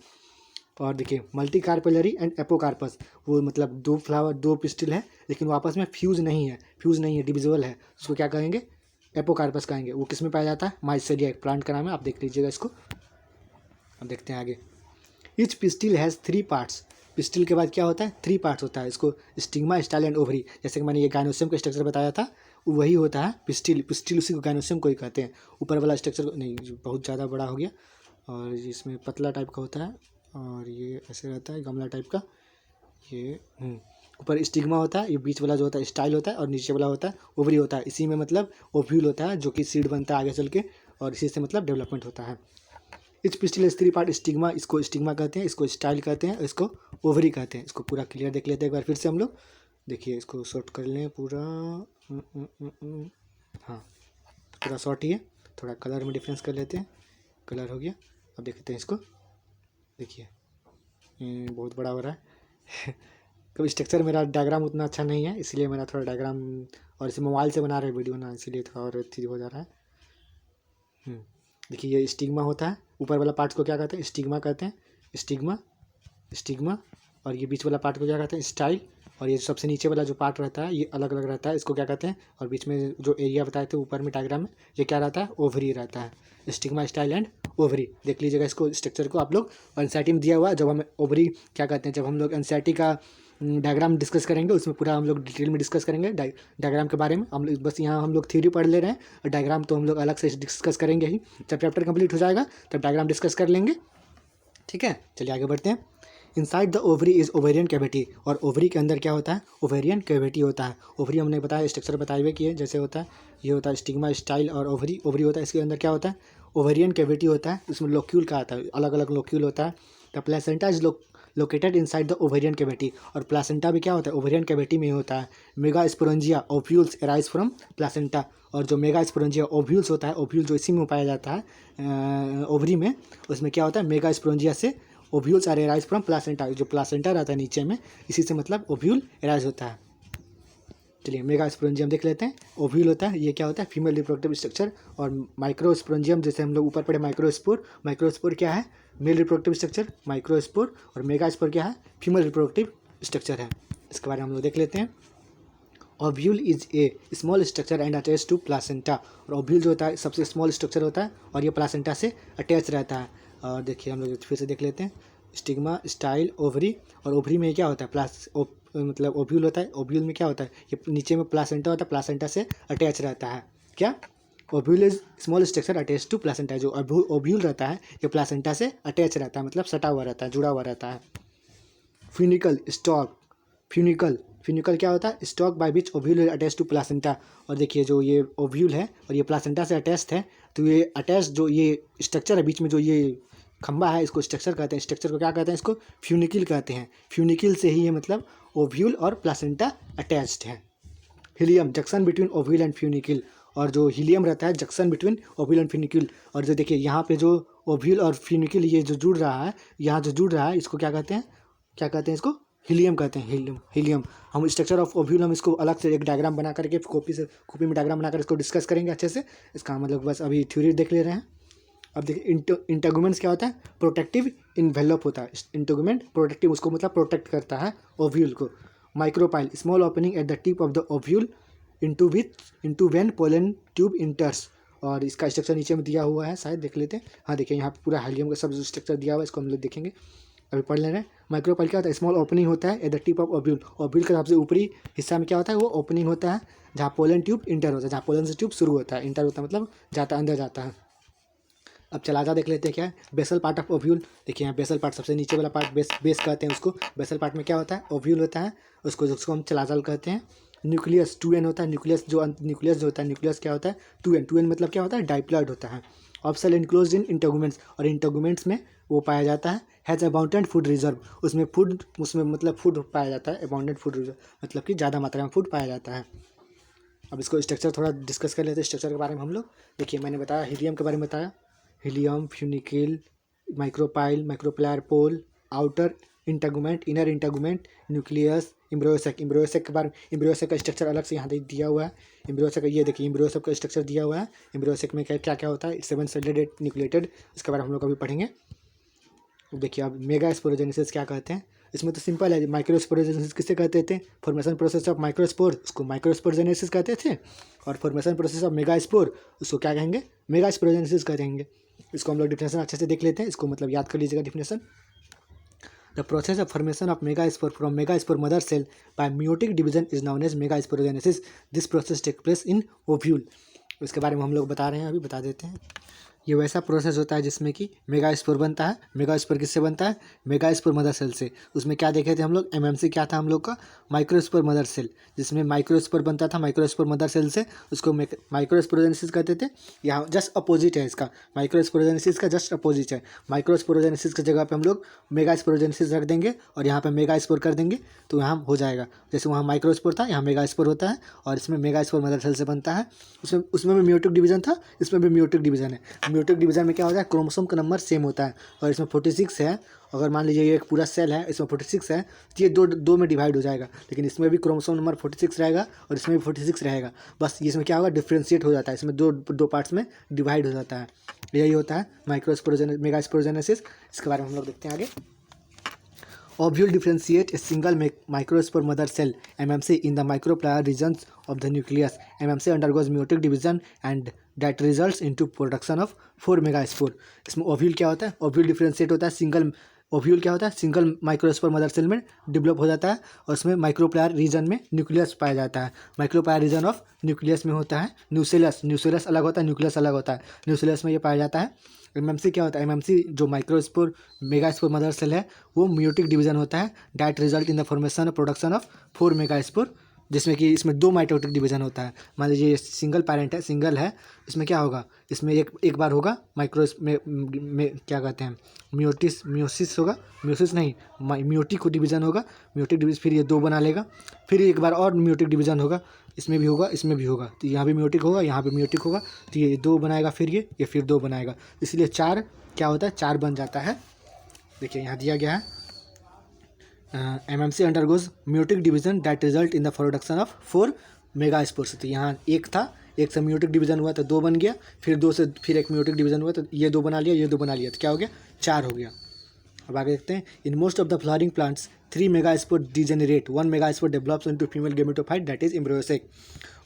A: और देखिए मल्टी कार्पेलरी एंड एपोकार्पस, वो मतलब दो फ्लावर, दो पिस्टिल है लेकिन वो आपस में फ्यूज नहीं है, डिविजिबल है। उसको क्या कहेंगे? एपोकार्पस कहेंगे। वो किस में पाया जाता है? माइसेरिया एक प्लांट का नाम है, आप देख लीजिएगा इसको। अब देखते हैं आगे। Each pistil has 3 parts. Pistil के बाद क्या होता है? 3 पार्ट्स होता है। इसको स्टिग्मा, स्टाइल एंड ओवरी। जैसे कि मैंने ये गायनोसियम का स्ट्रक्चर बताया था, वही होता है पिस्टिल उसी को गायनोसियम को ही कहते हैं। ऊपर वाला स्ट्रक्चर नहीं, बहुत ज़्यादा बड़ा हो गया। और इसमें पतला टाइप का होता है और ये ऐसे रहता है गमला टाइप का। ये ऊपर स्टिग्मा होता है, ये बीच वाला जो होता है स्टाइल होता है, और नीचे वाला होता है ओवरी होता है। इसी में मतलब ओव्यूल होता है जो कि सीड बनता है आगे चल के, और इसी से मतलब डेवलपमेंट होता है। इस पिस्टिल 3 पार्ट स्टिग्मा, इसको स्टिग्मा कहते हैं, इसको स्टाइल कहते हैं, इसको ओवरी कहते हैं। इसको पूरा क्लियर देख लेते हैं एक बार फिर से हम लोग। देखिए इसको शॉर्ट कर लें पूरा। हाँ पूरा शॉर्ट ही है। थोड़ा कलर में डिफरेंस कर लेते हैं। कलर हो गया। अब देखते हैं इसको। देखिए बहुत बड़ा हो रहा है कभी स्ट्रक्चर मेरा डायग्राम उतना अच्छा नहीं है, इसलिए मेरा थोड़ा डायग्राम, और इसे मोबाइल से बना रहे वीडियो ना, इसीलिए थोड़ा और चीज़ हो जा रहा है। देखिए ये स्टिग्मा होता है। ऊपर वाला पार्ट को क्या कहते हैं? स्टिग्मा कहते हैं। स्टिग्मा। और ये बीच वाला पार्ट को क्या कहते हैं? स्टाइल। और ये सबसे नीचे वाला जो पार्ट रहता है ये अलग अलग रहता है, इसको क्या कहते हैं? और बीच में जो एरिया बताए थे ऊपर में डायग्राम में, ये क्या रहता है? ओवरी रहता है। Stigma, style and ovary. देख लीजिएगा इसको, स्ट्रक्चर को आप लोग। और एनसीईआरटी में दिया हुआ है। जब हम ओवरी क्या कहते हैं, जब हम लोग एनसीईआरटी का डायग्राम डिस्कस करेंगे उसमें पूरा हम लोग डिटेल में डिस्कस करेंगे डायग्राम के बारे में। हम लोग बस यहाँ हम लोग थ्योरी पढ़ ले रहे हैं, और डायग्राम तो हम लोग अलग से डिस्कस करेंगे ही। जब चैप्टर कंप्लीट हो जाएगा तब डायग्राम डिस्कस कर लेंगे, ठीक है। चलिए आगे बढ़ते हैं। Inside the ovary is ovarian cavity. और ओवरी के अंदर क्या होता है? ओवेरियन कैविटी होता है। ओवरी हमने बताया स्ट्रक्चर बताए हुए कि जैसे होता है, ये होता है स्टिग्मा, स्टाइल और ओवरी। ओवरी होता है, इसके अंदर क्या होता है? ओवेरियन कैविटी होता है। उसमें लोक्यूल का आता है, अलग अलग लोक्यूल होता है। The placenta is located inside the ovarian cavity. और प्लासेंटा भी क्या होता है? ओवेरियन कैविटी में ही होता है। Mega sporangia ovules arise from placenta. और जो मेगा स्पोरेंजिया ओव्यूल्स होता है, ओव्यूल जो इसी में पाया जाता है ओवरी में, उसमें क्या होता है? मेगा स्पोरेंजिया से ovules are arise from placenta. जो प्लासेंटा रहता है नीचे में, इसी से मतलब ओव्यूल अराइज होता है। चलिए मेगा स्पोरेंजियम देख लेते हैं। ओव्यूल होता है, ये क्या होता है? Female reproductive structure. और माइक्रो स्पोरेंजियम जैसे हम लोग ऊपर पढ़े माइक्रोस्पोर। माइक्रोस्पोर क्या है? Male reproductive structure microspore. और मेगा स्पोर क्या है? फीमेल रिप्रोडक्टिव स्ट्रक्चर है। इसके बारे में हम लोग देख लेते हैं। Ovule is a small structure and attach to placenta. और ओव्यूल जो होता है सबसे स्मॉल स्ट्रक्चर होता है, और ये प्लासेंटा से अटैच रहता है। और देखिए हम लोग फिर से देख लेते हैं। Stigma, style, ovary. और ओवरी में क्या होता है? मतलब ओव्यूल होता है। ओव्यूल में क्या होता है? ये नीचे में प्लासेंटा होता है, प्लासेंटा से अटैच रहता है। क्या? Ovule is small structure attach to placenta. जो ओव्यूल रहता है ये प्लासेंटा से अटैच रहता है, मतलब सटा हुआ रहता है, जुड़ा हुआ रहता है। Funicle stock. फ्यूनिकल क्या होता है? Stalk by which ovule is attach to placenta. और देखिए जो ये ओव्यूल है और ये प्लासेंटा से अटैच्ड है, तो ये अटैच जो ये स्ट्रक्चर है बीच में, जो ये खंबा है, इसको स्ट्रक्चर कहते हैं। स्ट्रक्चर को क्या कहते हैं? इसको फ्यूनिकल कहते हैं। फ्यूनिकल से ही ये मतलब ओव्यूल और प्लासेंटा अटैच्ड है। Helium junction between ovule and funicle. और जो हीलियम रहता है जंक्शन बिटवीन ओव्यूल एंड फ्यूनिक्यूल। और जो देखिए यहाँ पे जो ओव्यूल और फ्यूनिक्यूल ये जो जुड़ रहा है, यहाँ जो जुड़ रहा है इसको क्या कहते हैं, क्या कहते हैं इसको, हीलियम कहते हैं, हीलियम हीलियम। हम स्ट्रक्चर ऑफ ओव्यूल हम इसको अलग से एक डायग्राम बना करके कॉपी में डायग्राम बनाकर इसको डिस्कस करेंगे अच्छे से। इसका मतलब बस अभी थ्योरी देख ले रहे हैं। अब देखिए इंटेगुमेंट्स क्या होता है, प्रोटेक्टिव इन्वेलप होता है। इंटेगुमेंट प्रोटेक्टिव, उसको मतलब प्रोटेक्ट करता है ओव्यूल को। Micropyle, small opening at the tip of the ovule into when pollen tube इंटर्स। और इसका स्ट्रक्चर नीचे में दिया हुआ है, शायद देख लेते हैं। हाँ देखिए यहाँ पे पूरा हीलियम का सब स्ट्रक्चर दिया हुआ है, इसको हम लोग देखेंगे, अभी पढ़ ले रहे हैं। माइक्रोपाइल क्या होता है, स्मॉल ओपनिंग होता है at the tip of ovule. Ovule का सबसे ऊपरी हिस्सा में क्या होता है, वो ओपनिंग होता है जहाँ पोलन ट्यूब इंटर होता है, जहाँ पोलन से ट्यूब शुरू होता है, इंटर होता है मतलब जाता है, अंदर जाता है। अब चलाजा देख लेते हैं क्या है, बेसल पार्ट ऑफ ओव्यूल। देखिए यहाँ बेसल पार्ट सबसे नीचे वाला पार्ट, बेस कहते हैं उसको। बेसल पार्ट में क्या होता है, ओव्यूल होता है, उसको हम चलाजाल कहते हैं। न्यूक्लियस 2n होता है, न्यूक्लियस जो होता है, न्यूक्लियस क्या होता है 2n मतलब क्या होता है, डाइप्लॉइड होता है। ऑप्सल इनक्लोज इन इंटेगुमेंट्स, और इंटेगुमेंट्स में वो पाया जाता है। हैज़ अबाउंडेंट फूड रिजर्व, उसमें मतलब फूड पाया जाता है। अबाउंडेंट फूड रिजर्व मतलब कि ज़्यादा मात्रा में फूड पाया जाता है। अब इसको स्ट्रक्चर थोड़ा डिस्कस कर लेते हैं, स्ट्रक्चर के बारे में हम लोग। देखिए मैंने बताया हीलियम के बारे में बताया, hilum, funicle, micropyle, micropylar pole, outer integument, inner integument, nucleus, embryo sac. Embryo sac के बारे में, एम्ब्रियोसेक का स्ट्रक्चर अलग से यहाँ दिया हुआ है। एम्ब्रियोसेक ये देखिए, एम्ब्रियोसेक का स्ट्रक्चर दिया हुआ है। एम्ब्रियोसेक में क्या क्या होता है, 7 सेलेड न्यूक्लिएटेड, इसके बारे में हम लोग अभी पढ़ेंगे। देखिए अब मेगा स्पोरोजेनेसिस क्या कहते हैं, इसमें तो सिंपल है। माइक्रोस्पोरोजेनेसिस किसे कहते थे, फॉर्मेशन प्रोसेस ऑफ माइक्रोस्पोर, उसको माइक्रोस्पोरोजेनेसिस कहते थे। और formation process of mega spore, उसको क्या कहेंगे, मेगा स्पोरोजेनेसिस कहेंगे। इसको हम लोग डिफिनेशन अच्छे से देख लेते हैं, इसको मतलब याद कर लीजिएगा definition. The process of formation of megaspore from megaspore mother cell by meiotic division is known as megasporogenesis. This process take place in ovule. इसके बारे में हम लोग बता रहे हैं, अभी बता देते हैं। ये वैसा प्रोसेस होता है जिसमें कि मेगा स्पोर बनता है। मेगा स्पोर किससे बनता है, मेगा स्पोर मदर सेल से। उसमें क्या देखे थे हम लोग, एमएमसी क्या था हम लोग का, माइक्रोस्पोर मदर सेल, जिसमें माइक्रोस्पोर बनता था माइक्रोस्पोर मदर सेल से, उसको माइक्रोस्पोरोजेनेसिस कहते थे। यहाँ जस्ट अपोजिट है इसका, माइक्रोस्पोरोजेनेसिस का जस्ट अपोजिट है। माइक्रोस्पोरोजेनेसिस की जगह पे हम लोग मेगा स्पोरोजेनेसिस रख देंगे और यहाँ पे मेगा स्पोर कर देंगे, तो यहाँ हो जाएगा। जैसे वहाँ माइक्रोस्पोर था, यहाँ मेगा स्पोर होता है, और इसमें मेगा स्पोर मदर सेल से बनता है। उसमें भी म्यूटिक डिवीजन था, इसमें भी म्यूटिक डिवीजन है। म्यूटिक डिवीजन में क्या होता है, क्रोमोसोम का नंबर सेम होता है, और इसमें 46 है। अगर मान लीजिए ये एक पूरा सेल है, इसमें 46 है, तो ये दो में डिवाइड हो जाएगा। लेकिन इसमें भी क्रोमोसोम नंबर 46 रहेगा और इसमें भी 46 रहेगा। बस इसमें क्या होगा, डिफ्रेंशिएट हो जाता है, इसमें दो पार्ट्स में डिवाइड हो जाता है। यही होता है मेगा स्पोरोजेनेसिस। इसके बारे में हम लोग देखते हैं आगे। Ovule differentiate a single microspore mother cell (MMC) in the micropliar regions of the nucleus. MMC undergoes meiotic division and that results into production of 4 megaspore. इसमें ओव्यूल क्या होता है, ओव्यूल डिफरेंशिएट होता है सिंगल, ओव्यूल क्या होता है, single microspore mother cell में डेवलप हो जाता है, और उसमें माइक्रोप्लायर रीजन में न्यूक्लियस पाया जाता है। माइक्रोप्लायर रीजन ऑफ न्यूक्लियस में होता है न्यूक्लियस अलग होता है, न्यूक्लियस अलग होता है। न्यूक्लियस में ये पाया जाता है। एमएमसी क्या होता है, एमएमसी जो माइक्रोस्पोर मेगास्पोर मदर सेल है, वो म्यूटिक डिवीजन होता है। That result in the formation और प्रोडक्शन ऑफ 4 मेगास्पोर, जिसमें कि इसमें 2 माइटोटिक डिवीजन होता है। मान लीजिए ये सिंगल पैरेंट है, सिंगल है, इसमें क्या होगा, इसमें एक बार होगा में क्या कहते हैं, म्योसिस होगा, म्योसिस नहीं, म्यूटिक डिवीजन होगा, म्यूटिक डिवीजन, फिर ये 2 बना लेगा, फिर एक बार और म्यूटिक डिवीजन होगा, इसमें भी होगा, इसमें भी होगा, तो यहाँ भी म्यूटिक होगा, यहाँ भी म्यूटिक होगा, तो ये 2 बनाएगा, फिर ये फिर 2 बनाएगा, इसलिए 4 क्या होता है, 4 बन जाता है। देखिए यहाँ दिया गया है, MMC undergoes meiotic division that result in the production of 4 megaspores. तो यहाँ एक था, एक से म्यूटिक डिवीजन हुआ तो 2 बन गया, फिर 2 से फिर एक म्यूटिक डिवीजन हुआ तो ये 2 बना लिया, ये 2 बना लिया, तो क्या हो गया, 4 हो गया। अब आगे देखते हैं। In most of the flowering plants 3 megaspore degenerate, 1 megaspore develops into female gametophyte that is embryo sac.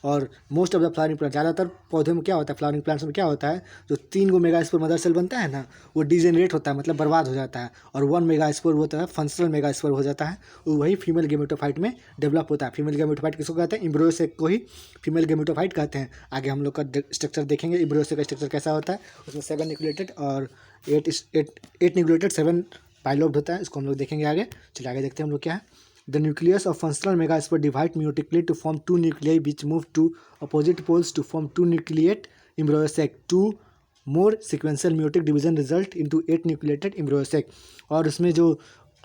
A: और most of the flowering plant, ज़्यादातर पौधों में क्या होता है, फ्लावरिंग प्लांट्स में क्या होता है, जो 3 गो मेगास्पोर मदर सेल बनता है ना, वो डिजेनरेट होता है, मतलब बर्बाद हो जाता है, और 1 मेगास्पोर होता है फंक्शनल मेगास्पोर हो जाता है, वही फीमेल गेमेटोफाइट में डेवलप होता है। फीमेल गेमेटोफाइट किसको कहते हैं, एम्ब्रियोसेक को ही फीमेल गेमेटोफाइट कहते हैं। आगे हम लोग का स्ट्रक्चर देखेंगे, एम्ब्रियोसेक का स्ट्रक्चर कैसा होता है, उसमें 7 न्यूक्लिएटेड और 8 न्यूक्लिएटेड 7 पाइलोप्ड होता है, इसको हम लोग देखेंगे आगे। चलिए आगे देखते हैं हम लोग क्या है। The nucleus of functional megaspore divide mitotically to form 2 nuclei which move to opposite poles to form 2 nucleate embryo sac. 2 more sequential mitotic division result into 8 nucleated embryo sac. और उसमें जो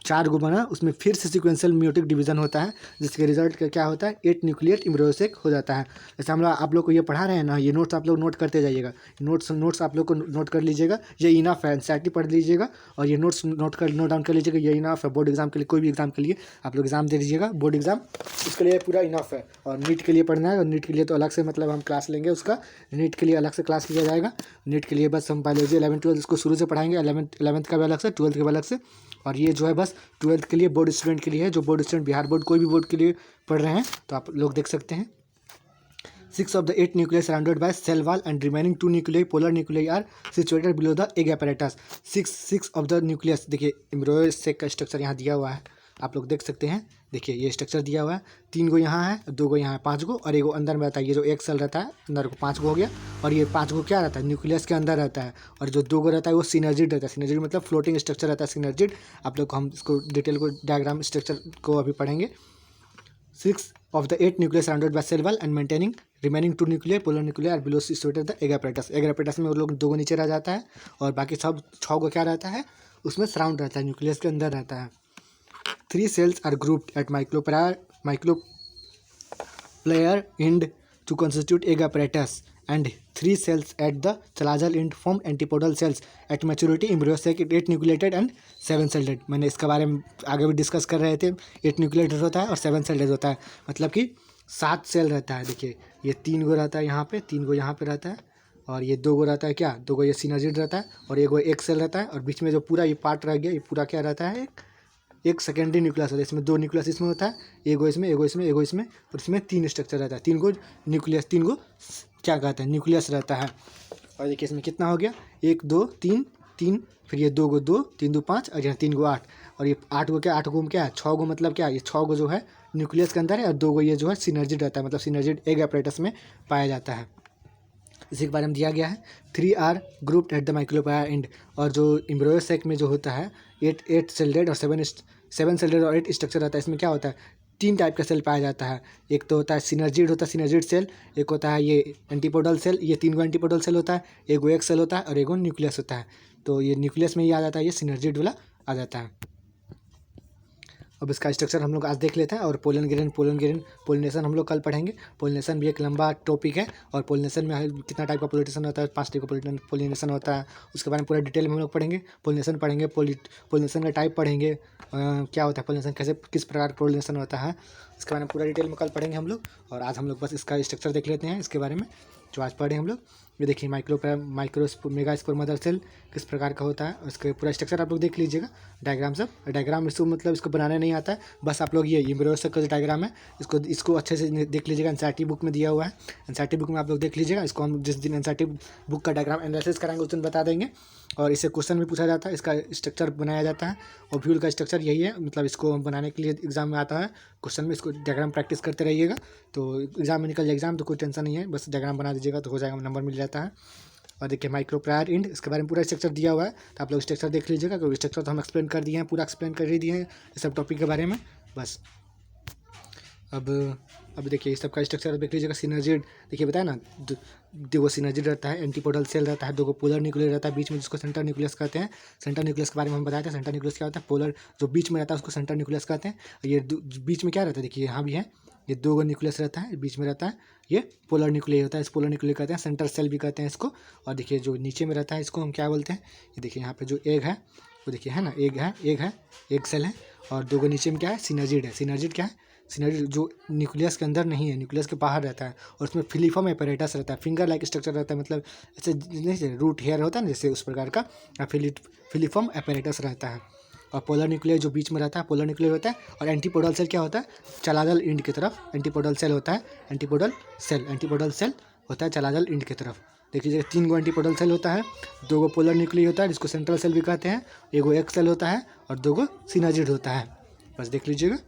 A: 4 गो बना, उसमें फिर से सीक्वेंशियल मेयोटिक डिवीजन होता है, जिसके रिजल्ट का क्या होता है 8 न्यूक्लियर एम्ब्रियो सेक हो जाता है। जैसे हम लोग आप लोग को ये पढ़ा रहे हैं ना, ये नोट्स आप लोग नोट करते जाइएगा, नोट्स आप लोग को नोट कर लीजिएगा, ये इनफ है, एनसीईआरटी पढ़ लीजिएगा और ये नोट डाउन कर लीजिएगा, ये इनफ है बोर्ड एग्जाम के लिए, कोई भी एग्जाम के लिए आप लोग एग्जाम दे दीजिएगा, बोर्ड एग्जाम उसके लिए पूरा इनफ है। और नीट के लिए पढ़ना है, और नीट के लिए तो अलग से मतलब हम क्लास लेंगे, उसका नीट के लिए अलग से क्लास लिया जाएगा। नीट के लिए बस हम बायोलॉजी 11 12 इसको शुरू से पढ़ाएंगे, 11th का भी अलग से, 12th का भी अलग से। और ये जो है बस 12th के लिए बोर्ड स्टूडेंट के लिए है, जो बोर्ड स्टूडेंट बिहार बोर्ड कोई भी बोर्ड के लिए पढ़ रहे हैं तो आप लोग देख सकते हैं। 6 of the 8 nuclei surrounded by cell wall and remaining 2 nuclei, polar nuclei are situated below the egg apparatus. 6 of the nucleus, देखिए एम्ब्रियो सेक का स्ट्रक्चर यहाँ दिया हुआ है, आप लोग देख सकते हैं। देखिए ये स्ट्रक्चर दिया हुआ है, 3 गो यहाँ है, 2 गो यहाँ है, 5 गो, और 1 गो अंदर में रहता है। ये जो एक सेल रहता है अंदर को 5 गो हो गया, और ये 5 गो क्या रहता है न्यूक्लियस के अंदर रहता है। और जो 2 गो रहता है वो सिनर्जिड रहता है। सिनर्जिड मतलब फ्लोटिंग स्ट्रक्चर रहता है सिनर्जिड। आप लोग को हम इसको डिटेल को डायग्राम स्ट्रक्चर को अभी पढ़ेंगे। 6 of the 8 nuclei surrounded by cell wall and maintaining remaining 2 nuclei, polar nuclei are below situated the egg apparatus. egg apparatus में वो लोग 2 गो नीचे रह जाता है, और बाकी सब 6 गो क्या रहता है उसमें सराउंड रहता है, न्यूक्लियस के अंदर रहता है। 3 cells are grouped at microplayer end to constitute egg apparatus, and 3 cells at the chalazal end form antipodal cells. At maturity embryo sac 8 nucleated and 7 celled. मैंने इसके बारे में आगे भी डिस्कस कर रहे थे। 8 न्यूक्लिएटेड होता है और 7 सेल्ड होता है, मतलब कि 7 सेल रहता है। देखिए ये 3 गो रहता है यहाँ पे, 3 गो यहाँ पे रहता है, और ये 2 गो रहता है, क्या 2 गो ये सिनर्जिड रहता है, और एक सेल रहता है, और बीच में जो पूरा ये पार्ट रह गया ये पूरा क्या रहता है एक सेकेंडरी न्यूक्लियस होता है। इसमें 2 न्यूक्लियस इसमें होता है, एगो इसमें, एगो इसमें, एगो इसमें, और इसमें 3 स्ट्रक्चर रहता है, 3 गो न्यूक्लियस, 3 गो क्या कहते हैं न्यूक्लियस रहता है। और देखिए इसमें कितना हो गया 1 2 3 3, फिर ये 2 गो 2 3 2 5, और यहाँ 3 गो 8, और ये 8 गो क्या 8 गो में क्या है 6 गो, मतलब क्या ये 6 गो जो है न्यूक्लियस के अंदर है, और 2 गो ये जो है सिनर्जिड रहता है, मतलब सिनर्जिड एग apparatus में पाया जाता है। इसी के बारे में दिया गया है। 3 are grouped at the micropylar end, और जो एम्ब्रियो सेक में जो होता है 8 सेल्डेड और 7 सेल्डेड और 8 स्ट्रक्चर रहता है। इसमें क्या होता है 3 टाइप का सेल पाया जाता है। एक तो होता है सिनर्जिड होता है, सिनर्जिड सेल। एक होता है ये एंटीपोडल सेल, ये 3 गो एंटीपोडल सेल होता है। एगो एक सेल होता है और एगो न्यूक्लियस होता है। तो ये न्यूक्लियस में ही आ जाता है, ये सिनर्जिड वाला आ जाता है। अब इसका स्ट्रक्चर हम लोग आज देख लेते हैं, और पोलन पोलिनेशन हम लोग कल पढ़ेंगे। पोलिनेशन भी एक लंबा टॉपिक है, और पोलिनेशन में कितना टाइप का पोलिनेशन होता है, 5 टाइप का पोलिनेशन होता है, उसके बारे में पूरा डिटेल में हम लोग पढ़ेंगे। पोलिनेशन पढ़ेंगे, पोलिनेशन का टाइप पढ़ेंगे, क्या होता है पोलिनेशन, कैसे किस प्रकार पोलिनेशन होता है, इसके बारे में पूरा डिटेल में कल पढ़ेंगे हम लोग। और आज हम लोग बस इसका स्ट्रक्चर देख लेते हैं, इसके बारे में जो आज पढ़े हम लोग। ये देखिए मेगास्पोर मदर सेल किस प्रकार का होता है, उसके पूरा स्ट्रक्चर आप लोग देख लीजिएगा। डायग्राम सब, डायग्राम इसको मतलब इसको बनाने नहीं आता है, बस आप लोग ये एम्ब्रियो सेक का जो डायग्राम है इसको अच्छे से देख लीजिएगा। एनसीईआरटी बुक में दिया हुआ है, एनसीईआरटी बुक में आप लोग देख लीजिएगा। इसको हम जिस दिन एनसीईआरटी बुक का डायग्राम एनालिसिस कराएंगे उस दिन बता देंगे। और इससे क्वेश्चन भी पूछा जाता है, इसका स्ट्रक्चर बनाया जाता है। ओव्यूल का स्ट्रक्चर यही है, मतलब इसको बनाने के लिए एग्जाम में आता है क्वेश्चन में। इसको डायग्राम प्रैक्टिस करते रहिएगा तो एग्जाम में निकल जाए एग्जाम, तो कोई टेंशन नहीं है, बस डायग्राम बना दीजिएगा तो हो जाएगा, नंबर मिल जाता है। और देखिए माइक्रोप्लायर एंड, इसके बारे में पूरा स्ट्रक्चर दिया हुआ है, तो आप लोग स्ट्रक्चर देख लीजिएगा, क्योंकि स्ट्रक्चर तो हम एक्सप्लेन कर दिए हैं, पूरा एक्सप्लेन कर ही दिए हैं इस सब टॉपिक के बारे में। बस अब देखिए इस सब का स्ट्रक्चर देख लीजिएगा। सिनर्जिड देखिए बताया ना, 2 सिनर्जिड रहता है, एंटीपोडल सेल रहता है, 2 गो पोलर न्यूक्लियस रहता है बीच में, जिसको सेंटर न्यूक्लियस कहते हैं। सेंटर न्यूक्लियस के बारे में हम बताए थे, सेंटर न्यूक्लियस क्या होता है, पोलर जो बीच में रहता है उसको सेंटर न्यूक्लियस कहते हैं। ये बीच में क्या रहता है देखिए यहाँ भी है, ये 2 गो न्यूक्लियस रहता है, बीच में रहता है ये पोलर न्यूक्लियस होता है, इस पोलर न्यूक्लियस कहते हैं, सेंटर सेल भी कहते हैं इसको। और देखिए जो नीचे में रहता है इसको हम क्या बोलते हैं, ये देखिए यहाँ पे जो एग है वो देखिए है ना, एग सेल है, और 2 गो नीचे में क्या है सिनर्जिड है। सिनर्जिड क्या है, सिनर्जिड जो न्यूक्लियस के अंदर नहीं है, न्यूक्लियस के बाहर रहता है, और उसमें फिलीफॉर्म एपैरेटस रहता है, फिंगर लाइक स्ट्रक्चर रहता है, मतलब ऐसे जैसे रूट हेयर होता है ना जैसे उस प्रकार का फिलीफॉर्म एपैरेटस रहता है। और पोलर न्यूक्लियर जो बीच में रहता है पोलर न्यूक्लियर होता है। और एंटीपोडल सेल क्या होता है, चलाजल इंड की तरफ एंटीपोडल सेल होता है। एंटीपोडल सेल होता है चलाजल इंड की तरफ। देख लीजिए 3 गो एंटीपोडल सेल होता है, 2 गो पोलर न्यूक्लियर होता है जिसको सेंट्रल सेल भी कहते हैं, एगो एक सेल होता है, और 2 गो सिनर्जिड होता है। बस देख लीजिएगा।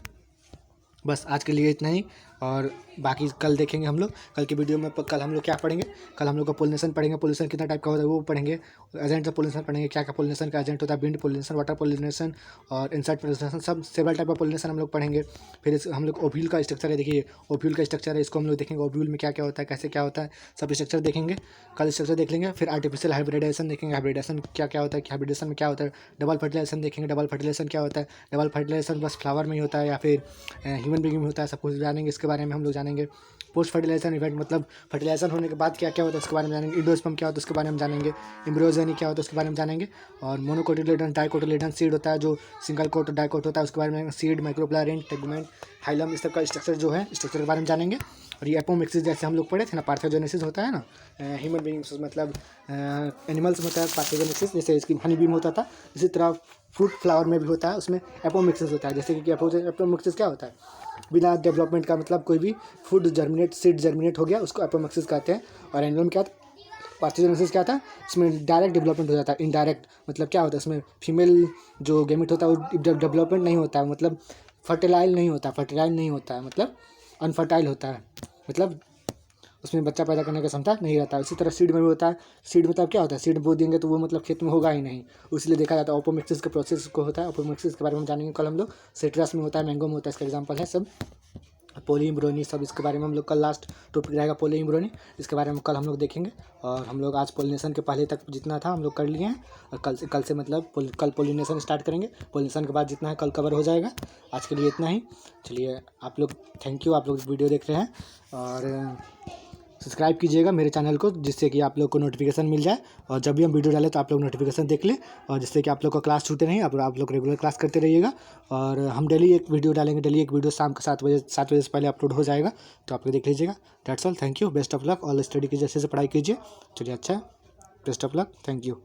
A: बस आज के लिए इतना ही। और बाकी कल देखेंगे हम लोग। कल की वीडियो में कल हम लोग क्या पढ़ेंगे, कल हम लोग का पोलिनेशन पढ़ेंगे, पोलिनेशन कितना टाइप का होता है वो पढ़ेंगे, एजेंट ऑफ पोलिनेशन पढ़ेंगे, क्या क्या पोलिनेशन का एजेंट होता है, विंड पोलिनेशन, वाटर पोलिनेशन और इंसेक्ट पोलिनेशन, सब सेवरल टाइप का पोलिनेशन हम लोग पढ़ेंगे। फिर हम लोग ओव्यूल का स्ट्रक्चर है, देखिए ओव्यूल का स्ट्रक्चर है, इसको हम लोग देखेंगे, ओव्यूल में क्या क्या होता है, कैसे क्या होता है, सब स्ट्रक्चर देखेंगे, कल स्ट्रक्चर देख लेंगे। फिर आर्टिफिशियल हाइब्रिडाइजेशन देखेंगे, हाइब्रिडाइजेशन क्या क्या होता है, हाइब्रिडेशन में क्या होता है, डबल फर्टिलाइजेशन देखेंगे, डबल फर्टिलाइजेशन क्या होता है, डबल फर्टिलाइजेशन बस फ्लावर में ही होता है या फिर ह्यूमन बीइंग में होता है, सब कुछ जानेंगे, इसके बारे में हम लोग जानेंगे। पोस्ट फर्टिलाइजेशन इवेंट मतलब फर्टिलाइजेशन होने के बाद क्या क्या होता है उसके बारे में जानेंगे, इंडोस्पर्म क्या होता है उसके बारे में जानेंगे, एम्ब्रियोजेनी क्या होता है उसके बारे में जानेंगे, और मोनोकोटिलेडन डाइकोटिलेडन सीड होता है जो सिंगल कोट डाइकोट होता है उसके बारे में, सीड माइक्रोप्लारेंट टेगुमेंट हाइलम, इस सब का स्ट्रक्चर जो है स्ट्रक्चर के बारे में जानेंगे। और ये एपोमिक्सिस जैसे हम लोग पढ़े थे ना, पार्थेनोजेनेसिस होता है ना, ह्यूमन बीइंग्स मतलब एनिमल्स में होता है पार्थेनोजेनेसिस, जैसे इसकी हनी बीम होता था, इसी तरह फ्रूट फ्लावर में भी होता है, उसमें एपोमिक्सिस होता है। जैसे कि एपोमिक्सिस क्या होता है, बिना डेवलपमेंट का मतलब कोई भी फूड जर्मिनेट सीड जर्मिनेट हो गया उसको एपोमिक्सिस कहते हैं। और एनिमल में क्या पार्थेनोजेनेसिस क्या था, इसमें डायरेक्ट डेवलपमेंट हो जाता है, इनडायरेक्ट मतलब क्या होता है इसमें फीमेल जो गेमिट होता है वो डेवलपमेंट नहीं होता है, मतलब फर्टिलाइल नहीं होता है, मतलब अनफर्टाइल होता है, मतलब उसमें बच्चा पैदा करने की क्षमता नहीं रहता है। इसी तरह सीड में भी होता है, सीड मतलब क्या होता है, सीड बो देंगे तो वो मतलब खेत में होगा ही नहीं, इसलिए देखा जाता है ओपोमिक्सिस के प्रोसेस को होता है। ओपोमिक्सिस के बारे में जानेंगे कल हम लोग, सिट्रस में होता है, मैंगो में होता है, इसका एग्जाम्पल है सब, पोलीइम्ब्रोनी सब, इसके बारे में हम लोग कल लास्ट टॉपिक रहेगा पोलीइम्ब्रोनी, इसके बारे में कल हम लोग देखेंगे। और हम लोग आज पोलिनेशन के पहले तक जितना था हम लोग कर लिए हैं, और कल से मतलब कल पोलिनेशन स्टार्ट करेंगे, पोलिनेशन के बाद जितना है कल कवर हो जाएगा। आज के लिए इतना ही, चलिए आप लोग थैंक यू, आप लोग वीडियो देख रहे हैं, और सब्सक्राइब कीजिएगा मेरे चैनल को, जिससे कि आप लोग को नोटिफिकेशन मिल जाए, और जब भी हम वीडियो डालें तो आप लोग नोटिफिकेशन देख लें, और जिससे कि आप लोग का क्लास छूटे नहीं, आप लोग रेगुलर क्लास करते रहिएगा। और हम डेली एक वीडियो डालेंगे, डेली एक वीडियो शाम के 7 बजे से पहले अपलोड हो जाएगा, तो आप लोग देख लीजिएगा। That's all, thank you, best of luck, all study कीजिए, अच्छे से पढ़ाई कीजिए। चलिए अच्छा, best of luck, thank you.